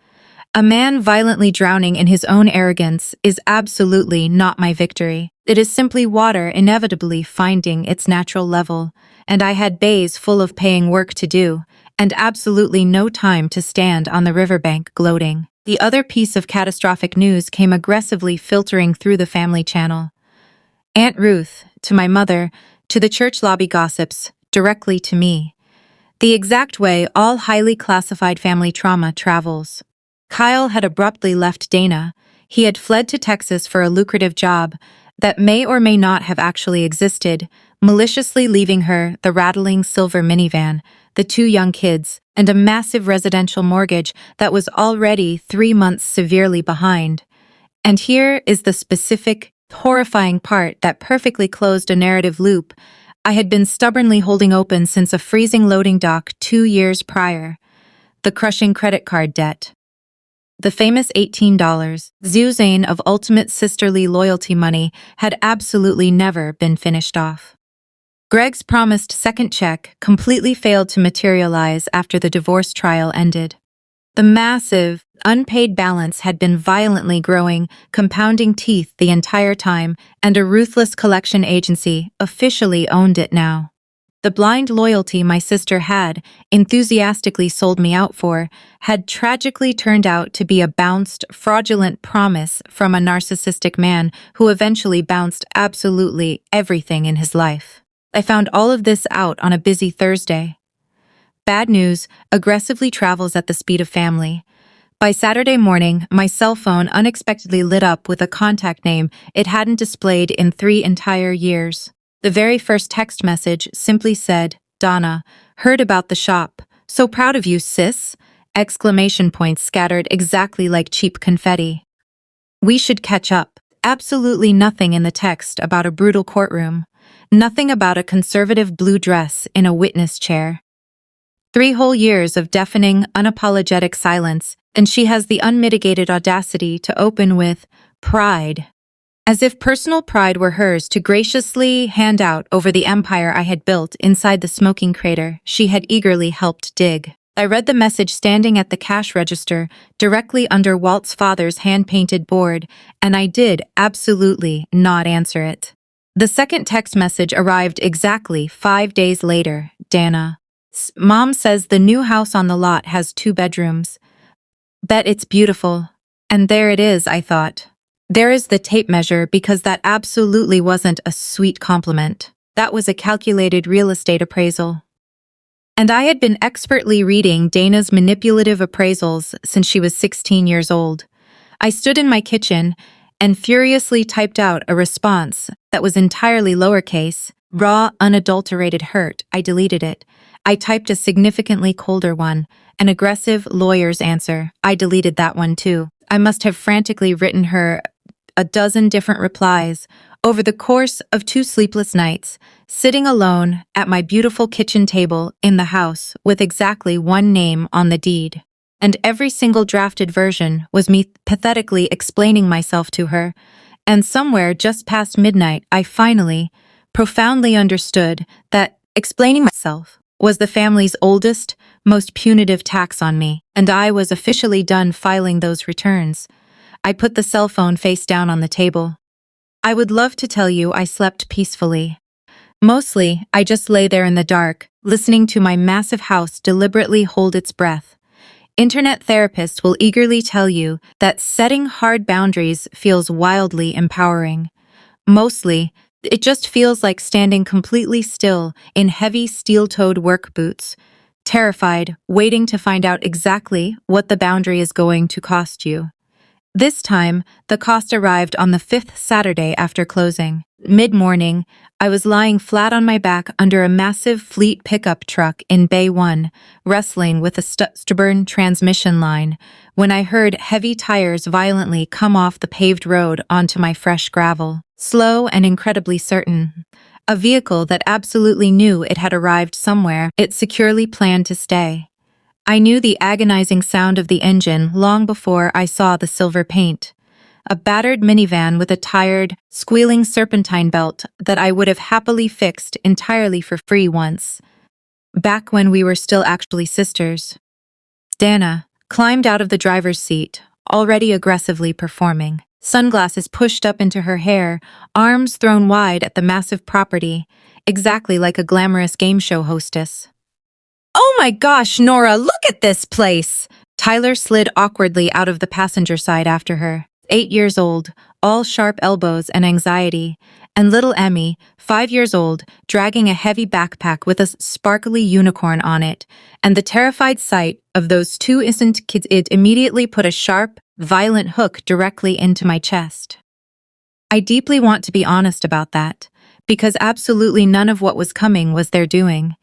A man violently drowning in his own arrogance is absolutely not my victory. It is simply water inevitably finding its natural level, and I had bays full of paying work to do, and absolutely no time to stand on the riverbank gloating. The other piece of catastrophic news came aggressively filtering through the family channel. Aunt Ruth, to my mother, to the church lobby gossips, directly to me. The exact way all highly classified family trauma travels. Kyle had abruptly left Dana. He had fled to Texas for a lucrative job that may or may not have actually existed, maliciously leaving her the rattling silver minivan, the two young kids, and a massive residential mortgage that was already 3 months severely behind. And here is the specific, horrifying part that perfectly closed a narrative loop I had been stubbornly holding open since a freezing loading dock 2 years prior. The crushing credit card debt. The famous $18 Zuzane of ultimate sisterly loyalty money had absolutely never been finished off. Greg's promised second check completely failed to materialize after the divorce trial ended. The massive, unpaid balance had been violently growing, compounding teeth the entire time, and a ruthless collection agency officially owned it now. The blind loyalty my sister had enthusiastically sold me out for had tragically turned out to be a bounced, fraudulent promise from a narcissistic man who eventually bounced absolutely everything in his life. I found all of this out on a busy Thursday. Bad news aggressively travels at the speed of family. By Saturday morning, my cell phone unexpectedly lit up with a contact name it hadn't displayed in 3 entire years. The very first text message simply said, "Donna, heard about the shop. So proud of you, sis!" Exclamation points scattered exactly like cheap confetti. We should catch up. Absolutely nothing in the text about a brutal courtroom. Nothing about a conservative blue dress in a witness chair. 3 whole years of deafening, unapologetic silence, and she has the unmitigated audacity to open with pride. As if personal pride were hers to graciously hand out over the empire I had built inside the smoking crater she had eagerly helped dig. I read the message standing at the cash register, directly under Walt's father's hand-painted board, and I did absolutely not answer it. The second text message arrived exactly 5 days later. Dana. Mom says the new house on the lot has 2 bedrooms. Bet it's beautiful. And there it is, I thought. There is the tape measure, because that absolutely wasn't a sweet compliment. That was a calculated real estate appraisal. And I had been expertly reading Dana's manipulative appraisals since she was 16 years old. I stood in my kitchen and furiously typed out a response that was entirely lowercase, raw, unadulterated hurt. I deleted it. I typed a significantly colder one, an aggressive lawyer's answer. I deleted that one too. I must have frantically written her a dozen different replies over the course of 2 sleepless nights, sitting alone at my beautiful kitchen table in the house with exactly 1 name on the deed. And every single drafted version was me pathetically explaining myself to her, and somewhere just past midnight I finally, profoundly understood that explaining myself was the family's oldest, most punitive tax on me, and I was officially done filing those returns. I put the cell phone face down on the table. I would love to tell you I slept peacefully. Mostly, I just lay there in the dark, listening to my massive house deliberately hold its breath. Internet therapists will eagerly tell you that setting hard boundaries feels wildly empowering. Mostly, it just feels like standing completely still in heavy steel-toed work boots, terrified, waiting to find out exactly what the boundary is going to cost you. This time, the cost arrived on the fifth Saturday after closing. Mid-morning, I was lying flat on my back under a massive fleet pickup truck in Bay 1, wrestling with a stubborn transmission line, when I heard heavy tires violently come off the paved road onto my fresh gravel. Slow and incredibly certain. A vehicle that absolutely knew it had arrived somewhere it securely planned to stay. I knew the agonizing sound of the engine long before I saw the silver paint. A battered minivan with a tired, squealing serpentine belt that I would have happily fixed entirely for free once. Back when we were still actually sisters. Dana climbed out of the driver's seat, already aggressively performing. Sunglasses pushed up into her hair, arms thrown wide at the massive property, exactly like a glamorous game show hostess. "Oh my gosh, Nora, look at this place!" Tyler slid awkwardly out of the passenger side after her. 8 years old, all sharp elbows and anxiety, and little Emmy, 5 years old, dragging a heavy backpack with a sparkly unicorn on it, and the terrified sight of those two innocent kids it immediately put a sharp, violent hook directly into my chest. I deeply want to be honest about that, because absolutely none of what was coming was their doing.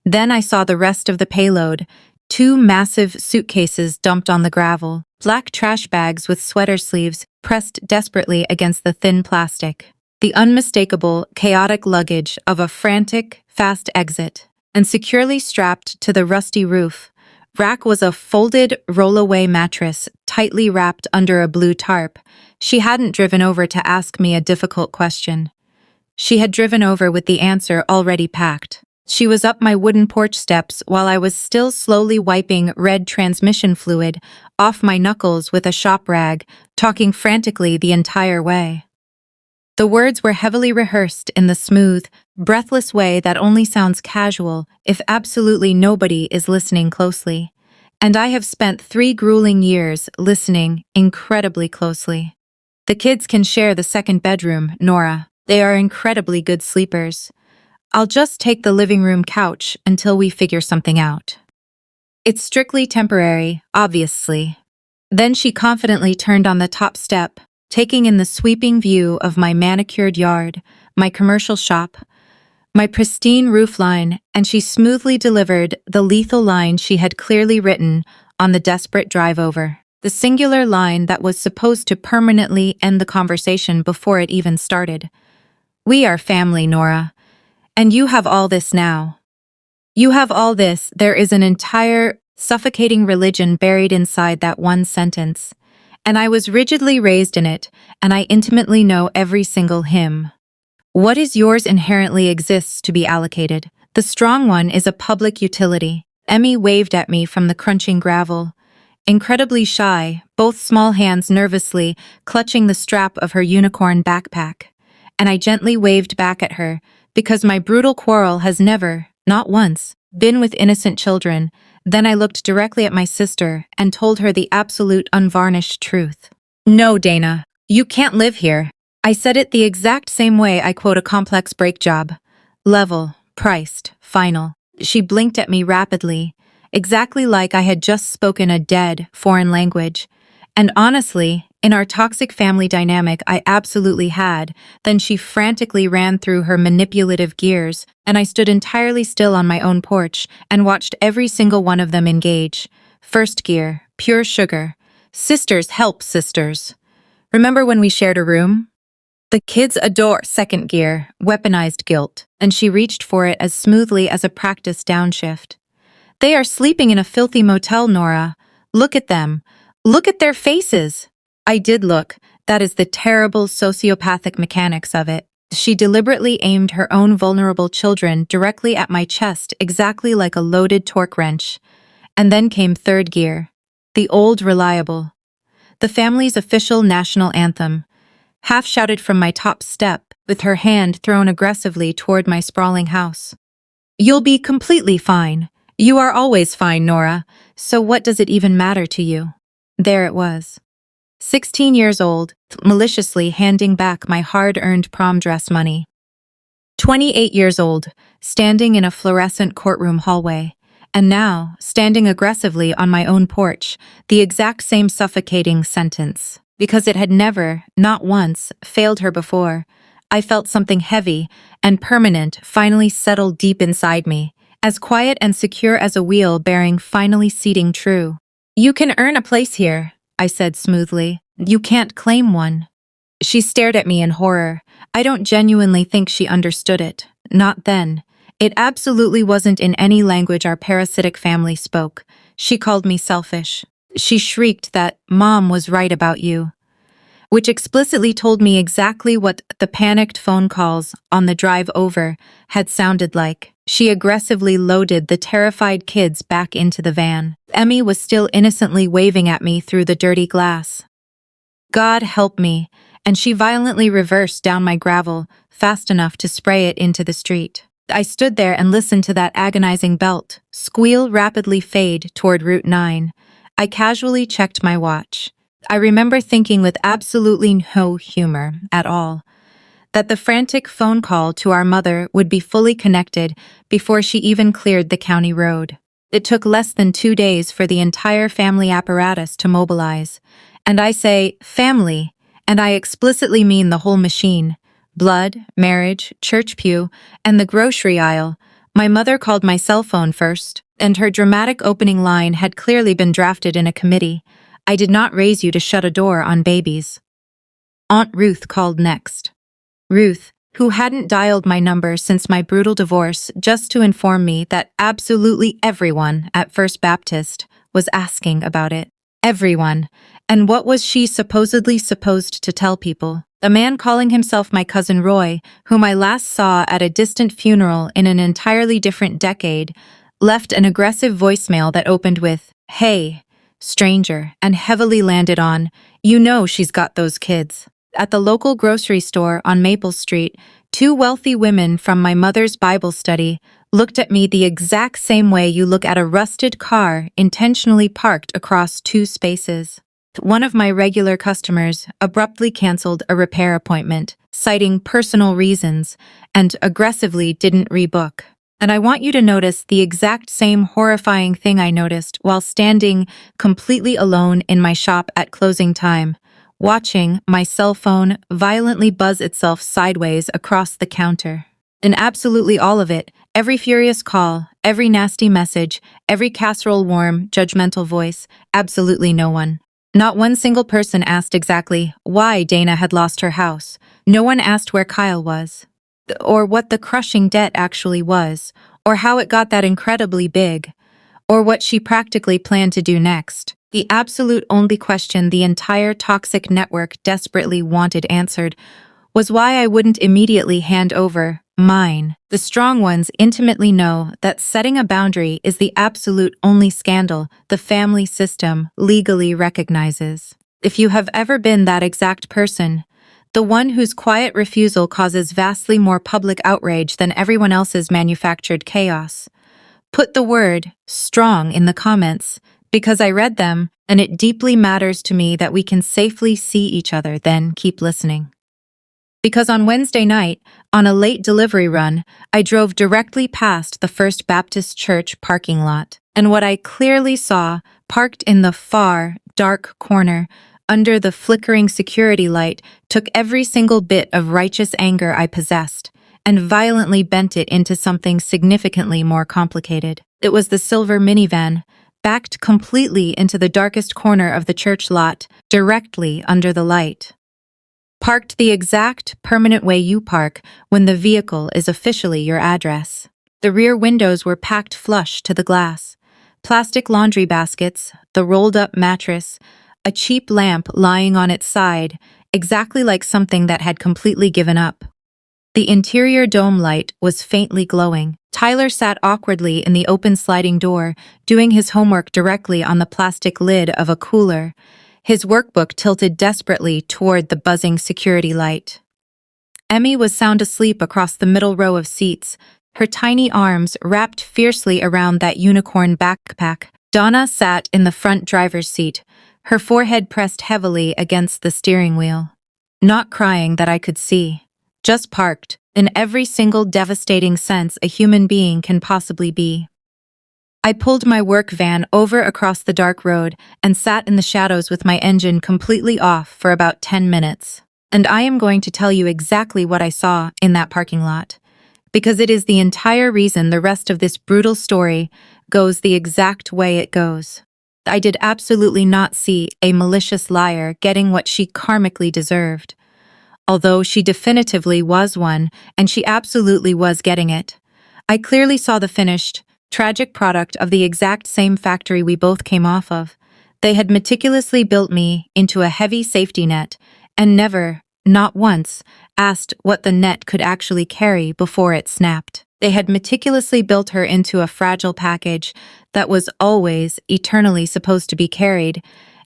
Then I saw the rest of the payload, 2 massive suitcases dumped on the gravel, black trash bags with sweater sleeves pressed desperately against the thin plastic. The unmistakable, chaotic luggage of a frantic, fast exit, and securely strapped to the rusty roof rack was a folded roll-away mattress tightly wrapped under a blue tarp. She hadn't driven over to ask me a difficult question. She had driven over with the answer already packed. She was up my wooden porch steps while I was still slowly wiping red transmission fluid off my knuckles with a shop rag, talking frantically the entire way. The words were heavily rehearsed in the smooth, breathless way that only sounds casual if absolutely nobody is listening closely. And I have spent 3 grueling years listening incredibly closely. "The kids can share the second bedroom, Nora. They are incredibly good sleepers. I'll just take the living room couch until we figure something out. It's strictly temporary, obviously." Then she confidently turned on the top step, taking in the sweeping view of my manicured yard, my commercial shop, my pristine roofline, and she smoothly delivered the lethal line she had clearly written on the desperate drive over. The singular line that was supposed to permanently end the conversation before it even started. "We are family, Nora. And you have all this now. You have all this." There is an entire, suffocating religion buried inside that one sentence. And I was rigidly raised in it, and I intimately know every single hymn. What is yours inherently exists to be allocated. The strong one is a public utility. Emmy waved at me from the crunching gravel. Incredibly shy, both small hands nervously clutching the strap of her unicorn backpack. And I gently waved back at her, because my brutal quarrel has never, not once, been with innocent children. Then I looked directly at my sister and told her the absolute unvarnished truth. "No, Dana, you can't live here." I said it the exact same way I quote a complex brake job. Level, priced, final. She blinked at me rapidly, exactly like I had just spoken a dead, foreign language. And honestly, in our toxic family dynamic, I absolutely had. Then she frantically ran through her manipulative gears, and I stood entirely still on my own porch and watched every single one of them engage. First gear, pure sugar. Sisters help sisters. Remember when we shared a room? The kids adore. Second gear, weaponized guilt, and she reached for it as smoothly as a practice downshift. "They are sleeping in a filthy motel, Nora. Look at them. Look at their faces." I did look. That is the terrible sociopathic mechanics of it. She deliberately aimed her own vulnerable children directly at my chest, exactly like a loaded torque wrench. And then came third gear. The old reliable. The family's official national anthem. Half shouted from my top step, with her hand thrown aggressively toward my sprawling house. "You'll be completely fine. You are always fine, Nora. So what does it even matter to you?" There it was. 16 years old, maliciously handing back my hard-earned prom dress money. 28 years old, standing in a fluorescent courtroom hallway. And now, standing aggressively on my own porch, the exact same suffocating sentence. because it had never, not once, failed her before. I felt something heavy and permanent finally settle deep inside me, as quiet and secure as a wheel bearing finally seating true. "You can earn a place here," I said smoothly. "You can't claim one." She stared at me in horror. I don't genuinely think she understood it. Not then. It absolutely wasn't in any language our parasitic family spoke. She called me selfish. She shrieked that Mom was right about you, which explicitly told me exactly what the panicked phone calls on the drive over had sounded like. She aggressively loaded the terrified kids back into the van. Emmy was still innocently waving at me through the dirty glass. "God help me," and she violently reversed down my gravel, fast enough to spray it into the street. I stood there and listened to that agonizing belt squeal rapidly fade toward Route 9. I casually checked my watch. I remember thinking with absolutely no humor at all that the frantic phone call to our mother would be fully connected before she even cleared the county road. It took less than 2 days for the entire family apparatus to mobilize. And I say family, and I explicitly mean the whole machine. Blood, marriage, church pew, and the grocery aisle. My mother called my cell phone first, and her dramatic opening line had clearly been drafted in a committee. "I did not raise you to shut a door on babies." Aunt Ruth called next. Ruth, who hadn't dialed my number since my brutal divorce, just to inform me that absolutely everyone at First Baptist was asking about it. Everyone. And what was she supposedly supposed to tell people? A man calling himself my cousin Roy, whom I last saw at a distant funeral in an entirely different decade, left an aggressive voicemail that opened with, "Hey, stranger," and heavily landed on, "You know she's got those kids." At the local grocery store on Maple Street, 2 wealthy women from my mother's Bible study looked at me the exact same way you look at a rusted car intentionally parked across 2 spaces. One of my regular customers abruptly canceled a repair appointment, citing personal reasons, and aggressively didn't rebook. And I want you to notice the exact same horrifying thing I noticed while standing completely alone in my shop at closing time, watching my cell phone violently buzz itself sideways across the counter. And absolutely all of it, every furious call, every nasty message, every casserole warm, judgmental voice, absolutely no one. Not one single person asked exactly why Dana had lost her house. No one asked where Kyle was, or what the crushing debt actually was, or how it got that incredibly big, or what she practically planned to do next. The absolute only question the entire toxic network desperately wanted answered was why I wouldn't immediately hand over mine. The strong ones intimately know that setting a boundary is the absolute only scandal the family system legally recognizes. If you have ever been that exact person, the one whose quiet refusal causes vastly more public outrage than everyone else's manufactured chaos, put the word strong in the comments, because I read them, and it deeply matters to me that we can safely see each other, then keep listening. Because on Wednesday night, on a late delivery run, I drove directly past the First Baptist Church parking lot, and what I clearly saw, parked in the far, dark corner, under the flickering security light, took every single bit of righteous anger I possessed, and violently bent it into something significantly more complicated. It was the silver minivan, backed completely into the darkest corner of the church lot, directly under the light. Parked the exact, permanent way you park when the vehicle is officially your address. The rear windows were packed flush to the glass. Plastic laundry baskets, the rolled-up mattress, a cheap lamp lying on its side, exactly like something that had completely given up. The interior dome light was faintly glowing. Tyler sat awkwardly in the open sliding door, doing his homework directly on the plastic lid of a cooler, his workbook tilted desperately toward the buzzing security light. Emmy was sound asleep across the middle row of seats, her tiny arms wrapped fiercely around that unicorn backpack. Donna sat in the front driver's seat, her forehead pressed heavily against the steering wheel. Not crying that I could see. Just parked, in every single devastating sense a human being can possibly be. I pulled my work van over across the dark road and sat in the shadows with my engine completely off for about 10 minutes. And I am going to tell you exactly what I saw in that parking lot, because it is the entire reason the rest of this brutal story goes the exact way it goes. I did absolutely not see a malicious liar getting what she karmically deserved, although she definitively was one, and she absolutely was getting it. I clearly saw the finished, tragic product of the exact same factory we both came off of. They had meticulously built me into a heavy safety net, and never, not once, asked what the net could actually carry before it snapped. They had meticulously built her into a fragile package that was always, eternally supposed to be carried,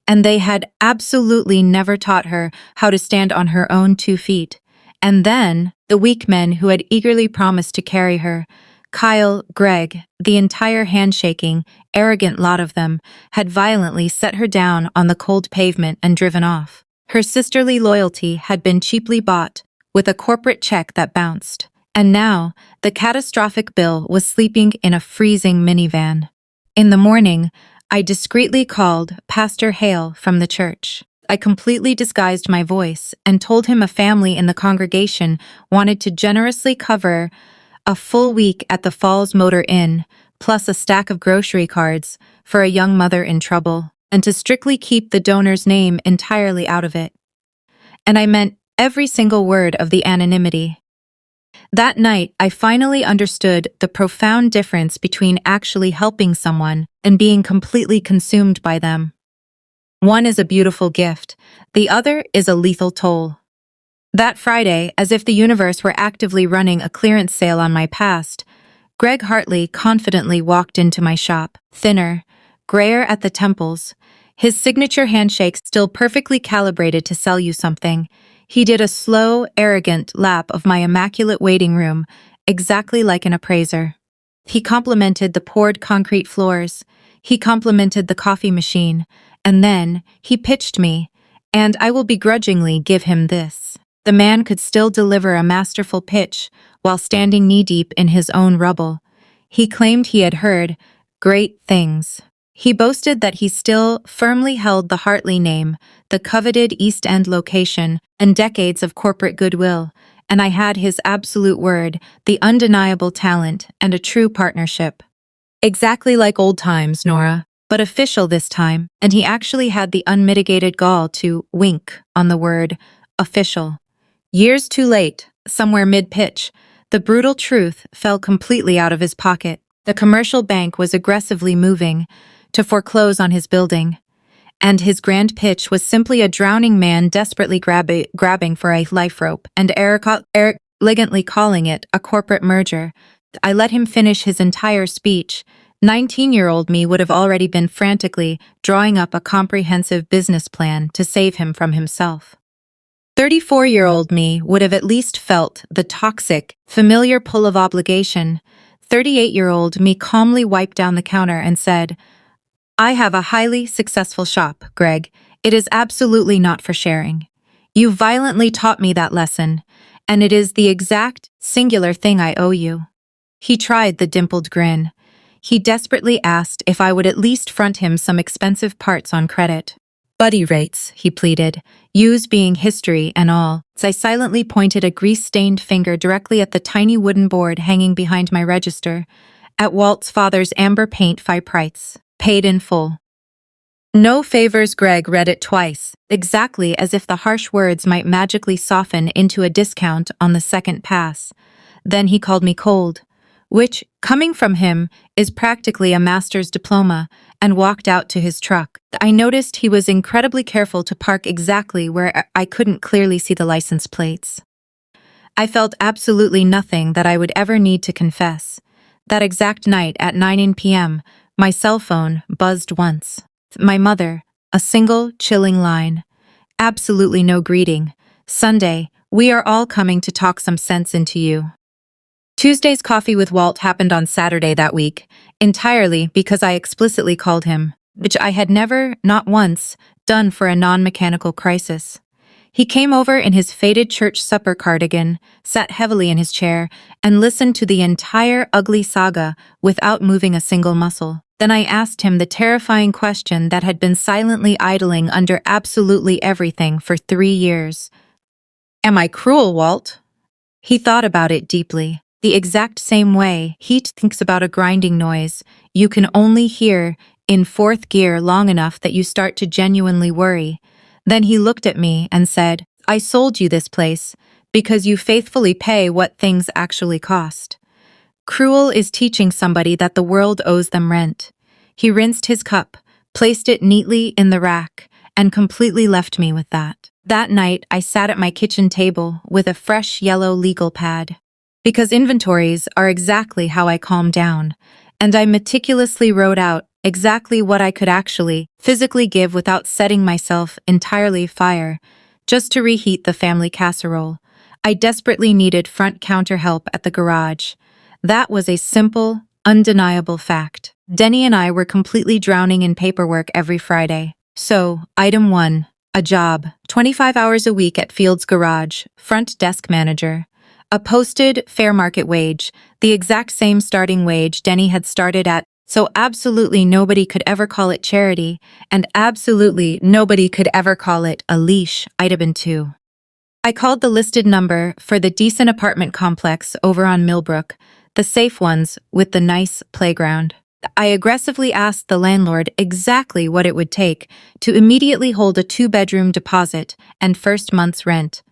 and they had absolutely never taught her how to stand on her own 2 feet. And then, the weak men who had eagerly promised to carry her, Kyle, Greg, the entire handshaking, arrogant lot of them, had violently set her down on the cold pavement and driven off. Her sisterly loyalty had been cheaply bought, with a corporate check that bounced. And now, the catastrophic bill was sleeping in a freezing minivan. In the morning, I discreetly called Pastor Hale from the church. I completely disguised my voice and told him a family in the congregation wanted to generously cover a full week at the Falls Motor Inn, plus a stack of grocery cards for a young mother in trouble, and to strictly keep the donor's name entirely out of it. And I meant every single word of the anonymity. That night, I finally understood the profound difference between actually helping someone and being completely consumed by them. One is a beautiful gift, the other is a lethal toll. That Friday, as if the universe were actively running a clearance sale on my past, Greg Hartley confidently walked into my shop, thinner, grayer at the temples, his signature handshake still perfectly calibrated to sell you something. He did a slow, arrogant lap of my immaculate waiting room, exactly like an appraiser. He complimented the poured concrete floors, he complimented the coffee machine, and then he pitched me, and I will begrudgingly give him this. The man could still deliver a masterful pitch while standing knee-deep in his own rubble. He claimed he had heard great things. He boasted that he still firmly held the Hartley name, the coveted East End location, and decades of corporate goodwill, and I had his absolute word, the undeniable talent, and a true partnership. Exactly like old times, Nora, but official this time, and he actually had the unmitigated gall to wink on the word official. Years too late, somewhere mid-pitch, the brutal truth fell completely out of his pocket. The commercial bank was aggressively moving to foreclose on his building, and his grand pitch was simply a drowning man desperately grabbing for a life rope and elegantly calling it a corporate merger. I let him finish his entire speech. 19-year-old me would have already been frantically drawing up a comprehensive business plan to save him from himself. 34-year-old me would have at least felt the toxic, familiar pull of obligation. 38-year-old me calmly wiped down the counter and said, "I have a highly successful shop, Greg. It is absolutely not for sharing. You violently taught me that lesson, and it is the exact, singular thing I owe you." He tried the dimpled grin. He desperately asked if I would at least front him some expensive parts on credit. "Buddy rates," he pleaded, "use being history and all." I silently pointed a grease-stained finger directly at the tiny wooden board hanging behind my register, at Walt's father's amber paint price, paid in full. No favors. Greg read it twice, exactly as if the harsh words might magically soften into a discount on the second pass. Then he called me cold, which, coming from him, is practically a master's diploma, and walked out to his truck. I noticed he was incredibly careful to park exactly where I couldn't clearly see the license plates. I felt absolutely nothing that I would ever need to confess. That exact night at 9 p.m., my cell phone buzzed once. My mother, a single, chilling line. Absolutely no greeting. "Sunday, we are all coming to talk some sense into you." Tuesday's coffee with Walt happened on Saturday that week, entirely because I explicitly called him, which I had never, not once, done for a non-mechanical crisis. He came over in his faded church supper cardigan, sat heavily in his chair, and listened to the entire ugly saga without moving a single muscle. Then I asked him the terrifying question that had been silently idling under absolutely everything for 3 years. Am I cruel, Walt? He thought about it deeply. The exact same way he thinks about a grinding noise you can only hear in fourth gear long enough that you start to genuinely worry. Then he looked at me and said, I sold you this place because you faithfully pay what things actually cost. Cruel is teaching somebody that the world owes them rent. He rinsed his cup, placed it neatly in the rack, and completely left me with that. That night, I sat at my kitchen table with a fresh yellow legal pad. Because inventories are exactly how I calm down, and I meticulously wrote out exactly what I could actually, physically give without setting myself entirely afire, just to reheat the family casserole. I desperately needed front counter help at the garage. That was a simple, undeniable fact. Denny and I were completely drowning in paperwork every Friday. So, item 1, a job, 25 hours a week at Field's Garage, front desk manager. A posted, fair market wage, the exact same starting wage Denny had started at, so absolutely nobody could ever call it charity, and absolutely nobody could ever call it a leash, item 2. I called the listed number for the decent apartment complex over on Millbrook, the safe ones with the nice playground. I aggressively asked the landlord exactly what it would take to immediately hold a 2-bedroom deposit and first month's rent,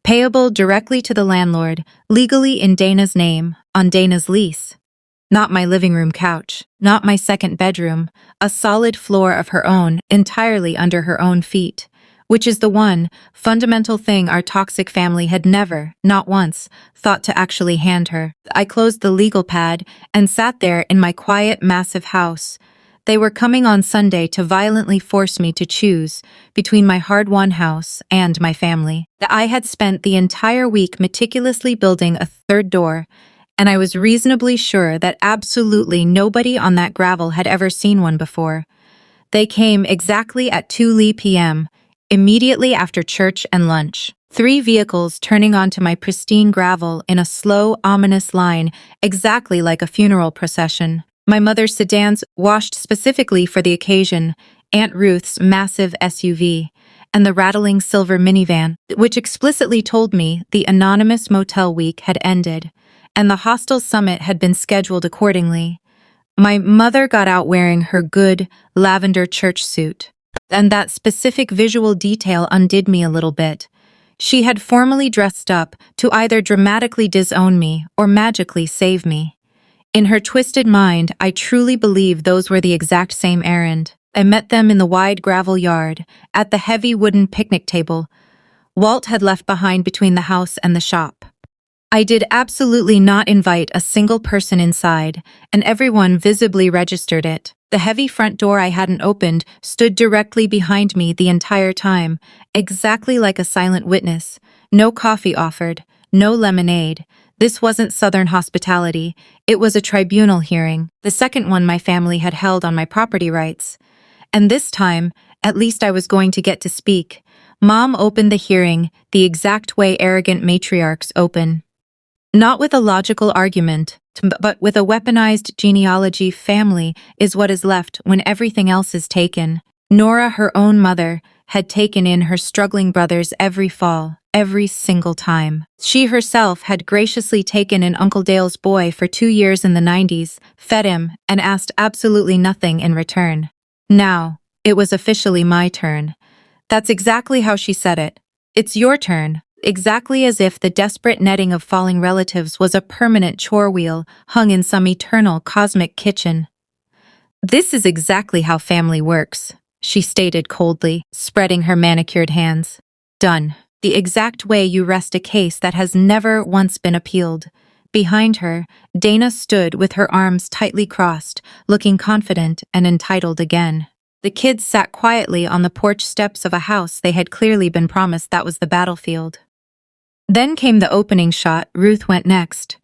payable directly to the landlord, legally in Dana's name, on Dana's lease. Not my living room couch, not my second bedroom, a solid floor of her own, entirely under her own feet, which is the one fundamental thing our toxic family had never, not once, thought to actually hand her. I closed the legal pad and sat there in my quiet, massive house. They were coming on Sunday to violently force me to choose between my hard-won house and my family. I had spent the entire week meticulously building a third door, and I was reasonably sure that absolutely nobody on that gravel had ever seen one before. They came exactly at 2 p.m., immediately after church and lunch. 3 vehicles turning onto my pristine gravel in a slow, ominous line, exactly like a funeral procession. My mother's sedans, washed specifically for the occasion, Aunt Ruth's massive SUV, and the rattling silver minivan, which explicitly told me the anonymous motel week had ended, and the hostel summit had been scheduled accordingly. My mother got out wearing her good, lavender church suit, and that specific visual detail undid me a little bit. She had formally dressed up to either dramatically disown me or magically save me. In her twisted mind, I truly believe those were the exact same errand. I met them in the wide gravel yard, at the heavy wooden picnic table Walt had left behind between the house and the shop. I did absolutely not invite a single person inside, and everyone visibly registered it. The heavy front door I hadn't opened stood directly behind me the entire time, exactly like a silent witness. No coffee offered, no lemonade. This wasn't Southern hospitality, it was a tribunal hearing, the second one my family had held on my property rights. And this time, at least I was going to get to speak. Mom opened the hearing the exact way arrogant matriarchs open. Not with a logical argument, but with a weaponized genealogy. Family is what is left when everything else is taken. Nora, her own mother, had taken in her struggling brothers every fall, every single time. She herself had graciously taken in Uncle Dale's boy for 2 years in the 90s, fed him, and asked absolutely nothing in return. Now, it was officially my turn. That's exactly how she said it. It's your turn. Exactly as if the desperate netting of falling relatives was a permanent chore wheel hung in some eternal cosmic kitchen. This is exactly how family works, she stated coldly, spreading her manicured hands. Done. The exact way you rest a case that has never once been appealed. Behind her, Dana stood with her arms tightly crossed, looking confident and entitled again. The kids sat quietly on the porch steps of a house they had clearly been promised that was the battlefield. Then came the opening shot. Ruth went next.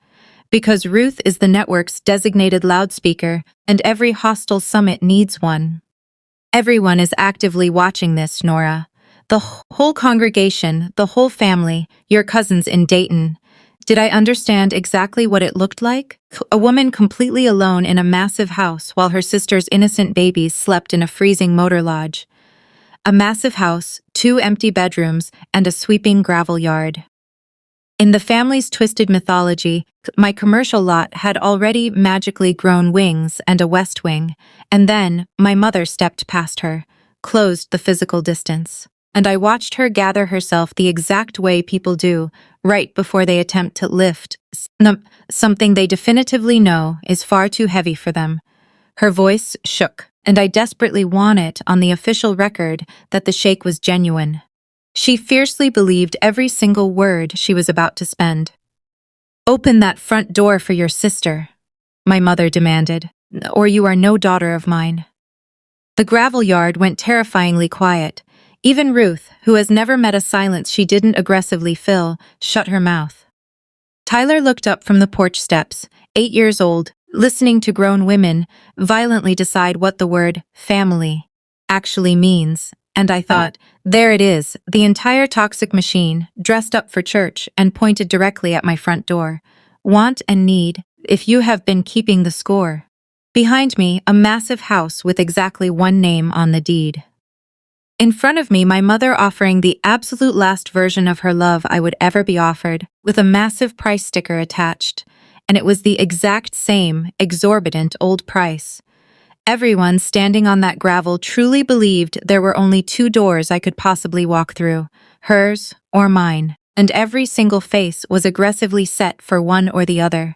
Because Ruth is the network's designated loudspeaker, and every hostel summit needs one. Everyone is actively watching this, Nora. The whole congregation, the whole family, your cousins in Dayton. Did I understand exactly what it looked like? A woman completely alone in a massive house while her sister's innocent babies slept in a freezing motor lodge. A massive house, 2 empty bedrooms, and a sweeping gravel yard. In the family's twisted mythology, my commercial lot had already magically grown wings and a west wing, and then my mother stepped past her, closed the physical distance, and I watched her gather herself the exact way people do, right before they attempt to lift something they definitively know is far too heavy for them. Her voice shook, and I desperately want it on the official record that the shake was genuine. She fiercely believed every single word she was about to spend. "Open that front door for your sister," my mother demanded, "or you are no daughter of mine." The gravel yard went terrifyingly quiet. Even Ruth, who has never met a silence she didn't aggressively fill, shut her mouth. Tyler looked up from the porch steps, 8 years old, listening to grown women violently decide what the word family actually means, and I thought, there it is, the entire toxic machine, dressed up for church and pointed directly at my front door. Want and need, if you have been keeping the score. Behind me, a massive house with exactly one name on the deed. In front of me, my mother offering the absolute last version of her love I would ever be offered, with a massive price sticker attached, and it was the exact same, exorbitant old price. Everyone standing on that gravel truly believed there were only 2 doors I could possibly walk through, hers or mine, and every single face was aggressively set for one or the other.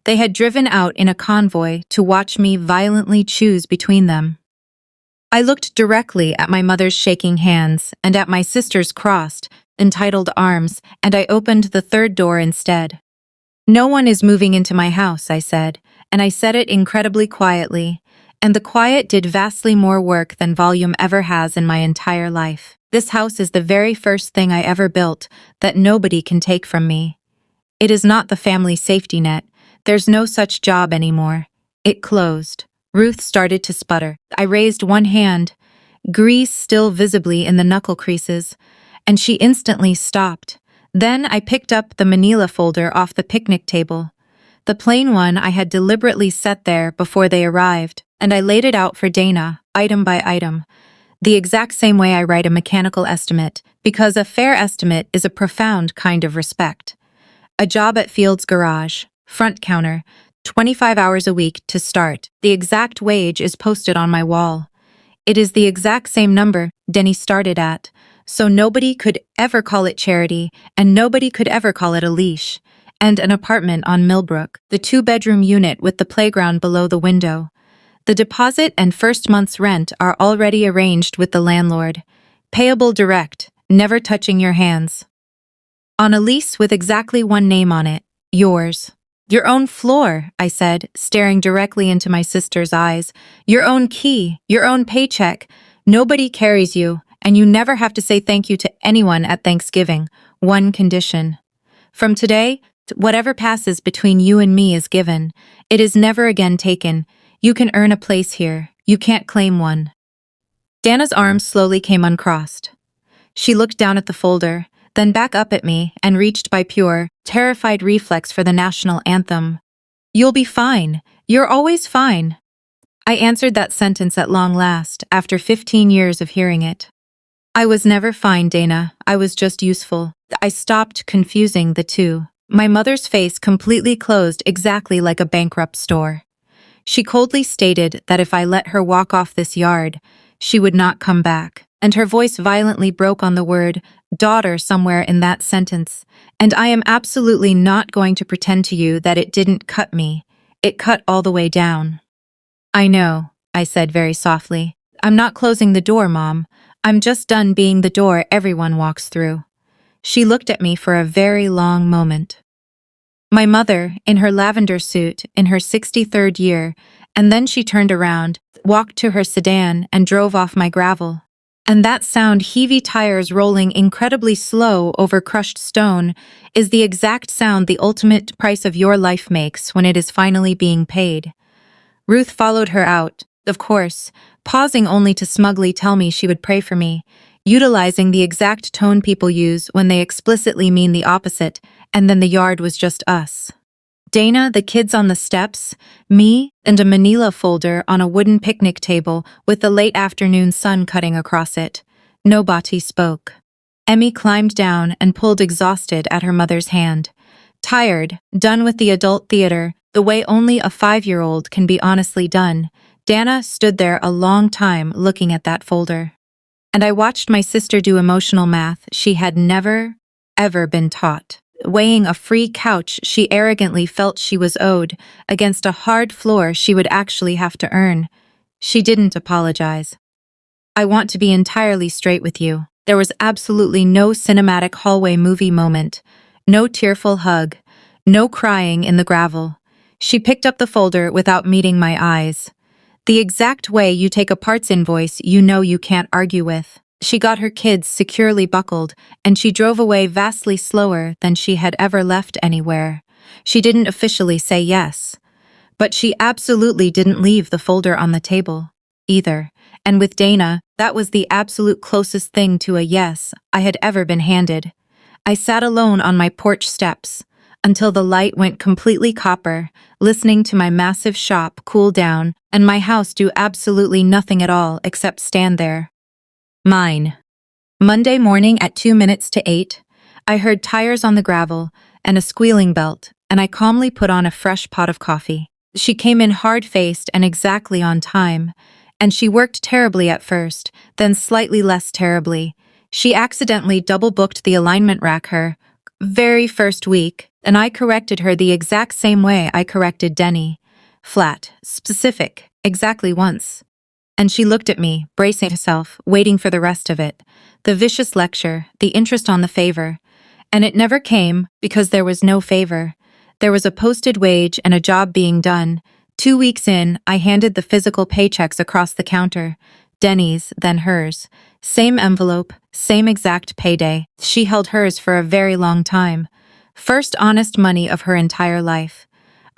They had driven out in a convoy to watch me violently choose between them. I looked directly at my mother's shaking hands and at my sister's crossed, entitled arms, and I opened the 3rd door instead. "No one is moving into my house," I said, and I said it incredibly quietly, and the quiet did vastly more work than volume ever has in my entire life. This house is the very first thing I ever built that nobody can take from me. It is not the family safety net. There's no such job anymore. It closed. Ruth started to sputter. I raised one hand, grease still visibly in the knuckle creases, and she instantly stopped. Then I picked up the manila folder off the picnic table, the plain one I had deliberately set there before they arrived, and I laid it out for Dana, item by item, the exact same way I write a mechanical estimate, because a fair estimate is a profound kind of respect. A job at Field's garage, front counter, 25 hours a week to start. The exact wage is posted on my wall. It is the exact same number Denny started at, so nobody could ever call it charity, and nobody could ever call it a leash. And an apartment on Millbrook, the 2-bedroom unit with the playground below the window. The deposit and first month's rent are already arranged with the landlord. Payable direct, never touching your hands. On a lease with exactly one name on it, yours. Your own floor, I said, staring directly into my sister's eyes. Your own key, your own paycheck. Nobody carries you, and you never have to say thank you to anyone at Thanksgiving. One condition. From today, whatever passes between you and me is given. It is never again taken. You can earn a place here. You can't claim one. Dana's arms slowly came uncrossed. She looked down at the folder, then back up at me and reached by pure, terrified reflex for the national anthem. "You'll be fine. You're always fine." I answered that sentence at long last, after 15 years of hearing it. I was never fine, Dana. I was just useful. I stopped confusing the two. My mother's face completely closed exactly like a bankrupt store. She coldly stated that if I let her walk off this yard, she would not come back, and her voice violently broke on the word daughter somewhere in that sentence, and I am absolutely not going to pretend to you that it didn't cut me. It cut all the way down. "I know," I said very softly. "I'm not closing the door, Mom. I'm just done being the door everyone walks through." She looked at me for a very long moment. My mother, in her lavender suit, in her 63rd year, and then she turned around, walked to her sedan, and drove off my gravel. And that sound, heavy tires rolling incredibly slow over crushed stone, is the exact sound the ultimate price of your life makes when it is finally being paid. Ruth followed her out, of course, pausing only to smugly tell me she would pray for me, utilizing the exact tone people use when they explicitly mean the opposite, and then the yard was just us. Dana, the kids on the steps, me, and a manila folder on a wooden picnic table with the late afternoon sun cutting across it. Nobody spoke. Emmy climbed down and pulled exhausted at her mother's hand. Tired, done with the adult theater, the way only a 5-year-old can be honestly done, Dana stood there a long time looking at that folder. And I watched my sister do emotional math she had never, ever been taught. Weighing a free couch she arrogantly felt she was owed against a hard floor she would actually have to earn. She didn't apologize. I want to be entirely straight with you. There was absolutely no cinematic hallway movie moment, no tearful hug, no crying in the gravel. She picked up the folder without meeting my eyes. The exact way you take a parts invoice you know you can't argue with. She got her kids securely buckled, and she drove away vastly slower than she had ever left anywhere. She didn't officially say yes. But she absolutely didn't leave the folder on the table, either. And with Dana, that was the absolute closest thing to a yes I had ever been handed. I sat alone on my porch steps until the light went completely copper, listening to my massive shop cool down and my house do absolutely nothing at all except stand there. Mine. Monday morning at 2 minutes to 8, I heard tires on the gravel and a squealing belt, and I calmly put on a fresh pot of coffee. She came in hard-faced and exactly on time, and she worked terribly at first, then slightly less terribly. She accidentally double-booked the alignment rack her very first week, and I corrected her the exact same way I corrected Denny. Flat, specific, exactly once. And she looked at me, bracing herself, waiting for the rest of it. The vicious lecture, the interest on the favor. And it never came because there was no favor. There was a posted wage and a job being done. 2 weeks in, I handed the physical paychecks across the counter. Denny's, then hers. Same envelope, same exact payday. She held hers for a very long time. First honest money of her entire life.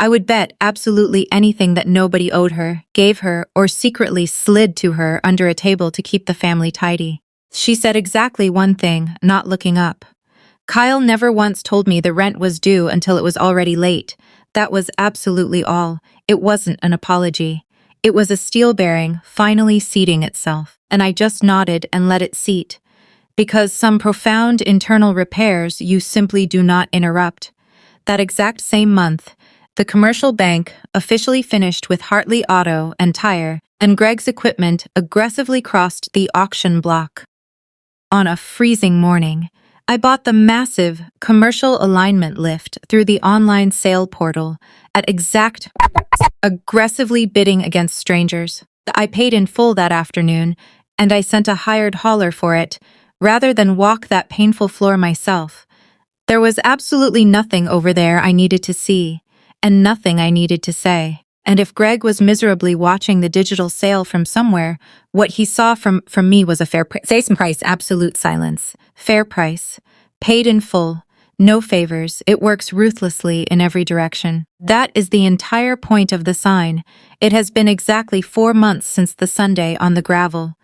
I would bet absolutely anything that nobody owed her, gave her, or secretly slid to her under a table to keep the family tidy. She said exactly one thing, not looking up. Kyle never once told me the rent was due until it was already late. That was absolutely all. It wasn't an apology. It was a steel bearing finally seating itself, and I just nodded and let it seat. Because some profound internal repairs you simply do not interrupt. That exact same month, the commercial bank officially finished with Hartley Auto and Tire, and Greg's equipment aggressively crossed the auction block. On a freezing morning, I bought the massive commercial alignment lift through the online sale portal at exact aggressively bidding against strangers. I paid in full that afternoon, and I sent a hired hauler for it, rather than walk that painful floor myself. There was absolutely nothing over there I needed to see, and nothing I needed to say. And if Greg was miserably watching the digital sale from somewhere, what he saw from me was a fair price, absolute silence. Fair price. Paid in full. No favors. It works ruthlessly in every direction. That is the entire point of the sign. It has been exactly 4 months since the Sunday on the gravel.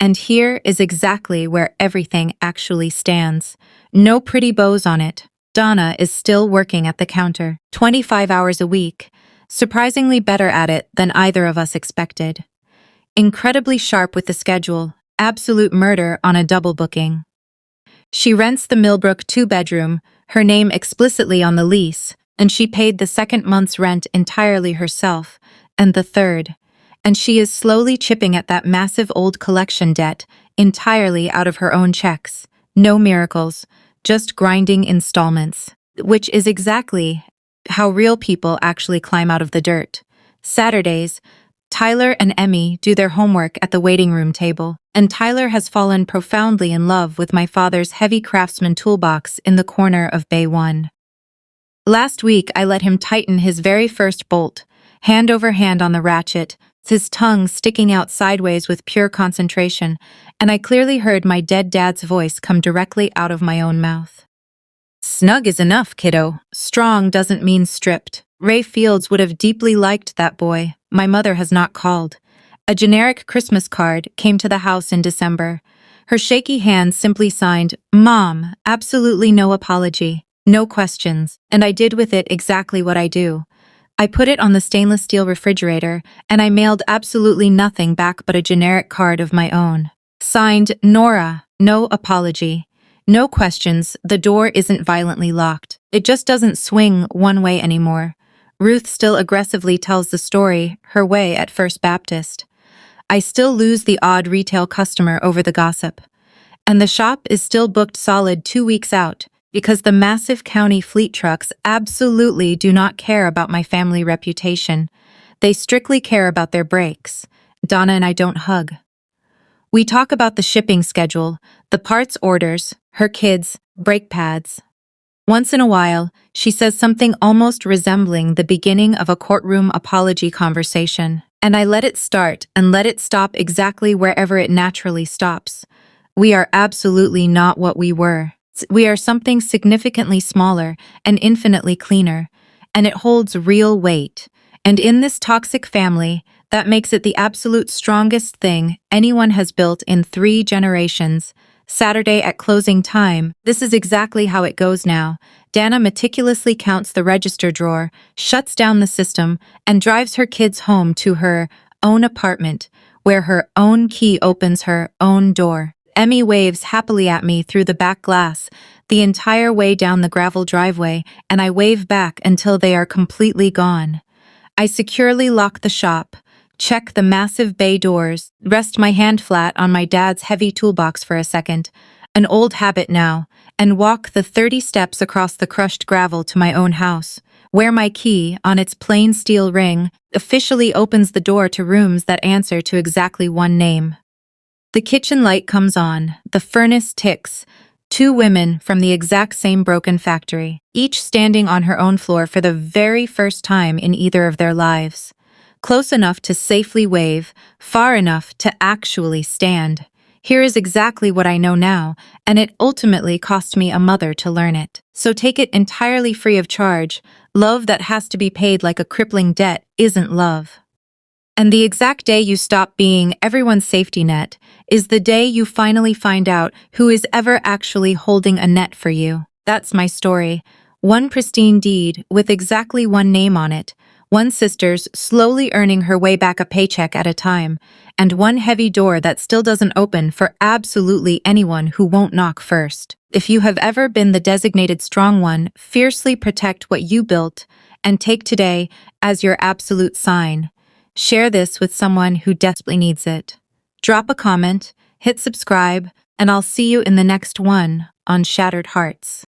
And here is exactly where everything actually stands. No pretty bows on it. Donna is still working at the counter, 25 hours a week, surprisingly better at it than either of us expected. Incredibly sharp with the schedule, absolute murder on a double booking. She rents the Millbrook 2-bedroom, her name explicitly on the lease, and she paid the second month's rent entirely herself, and the third. And she is slowly chipping at that massive old collection debt entirely out of her own checks. No miracles. Just grinding installments, which is exactly how real people actually climb out of the dirt. Saturdays, Tyler and Emmy do their homework at the waiting room table, and Tyler has fallen profoundly in love with my father's heavy craftsman toolbox in the corner of Bay 1. Last week, I let him tighten his very first bolt, hand over hand on the ratchet, his tongue sticking out sideways with pure concentration, and I clearly heard my dead dad's voice come directly out of my own mouth. Snug is enough, kiddo. Strong doesn't mean stripped. Ray Fields would have deeply liked that boy. My mother has not called. A generic Christmas card came to the house in December. Her shaky hand simply signed, Mom, absolutely no apology. No questions, and I did with it exactly what I do. I put it on the stainless steel refrigerator, and I mailed absolutely nothing back but a generic card of my own. Signed, Nora, no apology. No questions, the door isn't violently locked. It just doesn't swing one way anymore. Ruth still aggressively tells the story, her way at First Baptist. I still lose the odd retail customer over the gossip. And the shop is still booked solid 2 weeks out, because the massive county fleet trucks absolutely do not care about my family reputation. They strictly care about their brakes. Donna and I don't hug. We talk about the shipping schedule, the parts orders, her kids, brake pads. Once in a while, she says something almost resembling the beginning of a courtroom apology conversation, and I let it start and let it stop exactly wherever it naturally stops. We are absolutely not what we were. We are something significantly smaller and infinitely cleaner, and it holds real weight. And in this toxic family, that makes it the absolute strongest thing anyone has built in 3 generations. Saturday at closing time, this is exactly how it goes now. Dana meticulously counts the register drawer, shuts down the system, and drives her kids home to her own apartment, where her own key opens her own door. Emmy waves happily at me through the back glass, the entire way down the gravel driveway, and I wave back until they are completely gone. I securely lock the shop, check the massive bay doors, rest my hand flat on my dad's heavy toolbox for a second, an old habit now, and walk the 30 steps across the crushed gravel to my own house, where my key, on its plain steel ring, officially opens the door to rooms that answer to exactly one name. The kitchen light comes on, the furnace ticks. 2 women from the exact same broken factory, each standing on her own floor for the very first time in either of their lives. Close enough to safely wave, far enough to actually stand. Here is exactly what I know now, and it ultimately cost me a mother to learn it. So take it entirely free of charge. Love that has to be paid like a crippling debt isn't love. And the exact day you stop being everyone's safety net is the day you finally find out who is ever actually holding a net for you. That's my story. One pristine deed with exactly one name on it, one sister's slowly earning her way back a paycheck at a time, and one heavy door that still doesn't open for absolutely anyone who won't knock first. If you have ever been the designated strong one, fiercely protect what you built and take today as your absolute sign. Share this with someone who desperately needs it. Drop a comment, hit subscribe, and I'll see you in the next one on Shattered Hearts.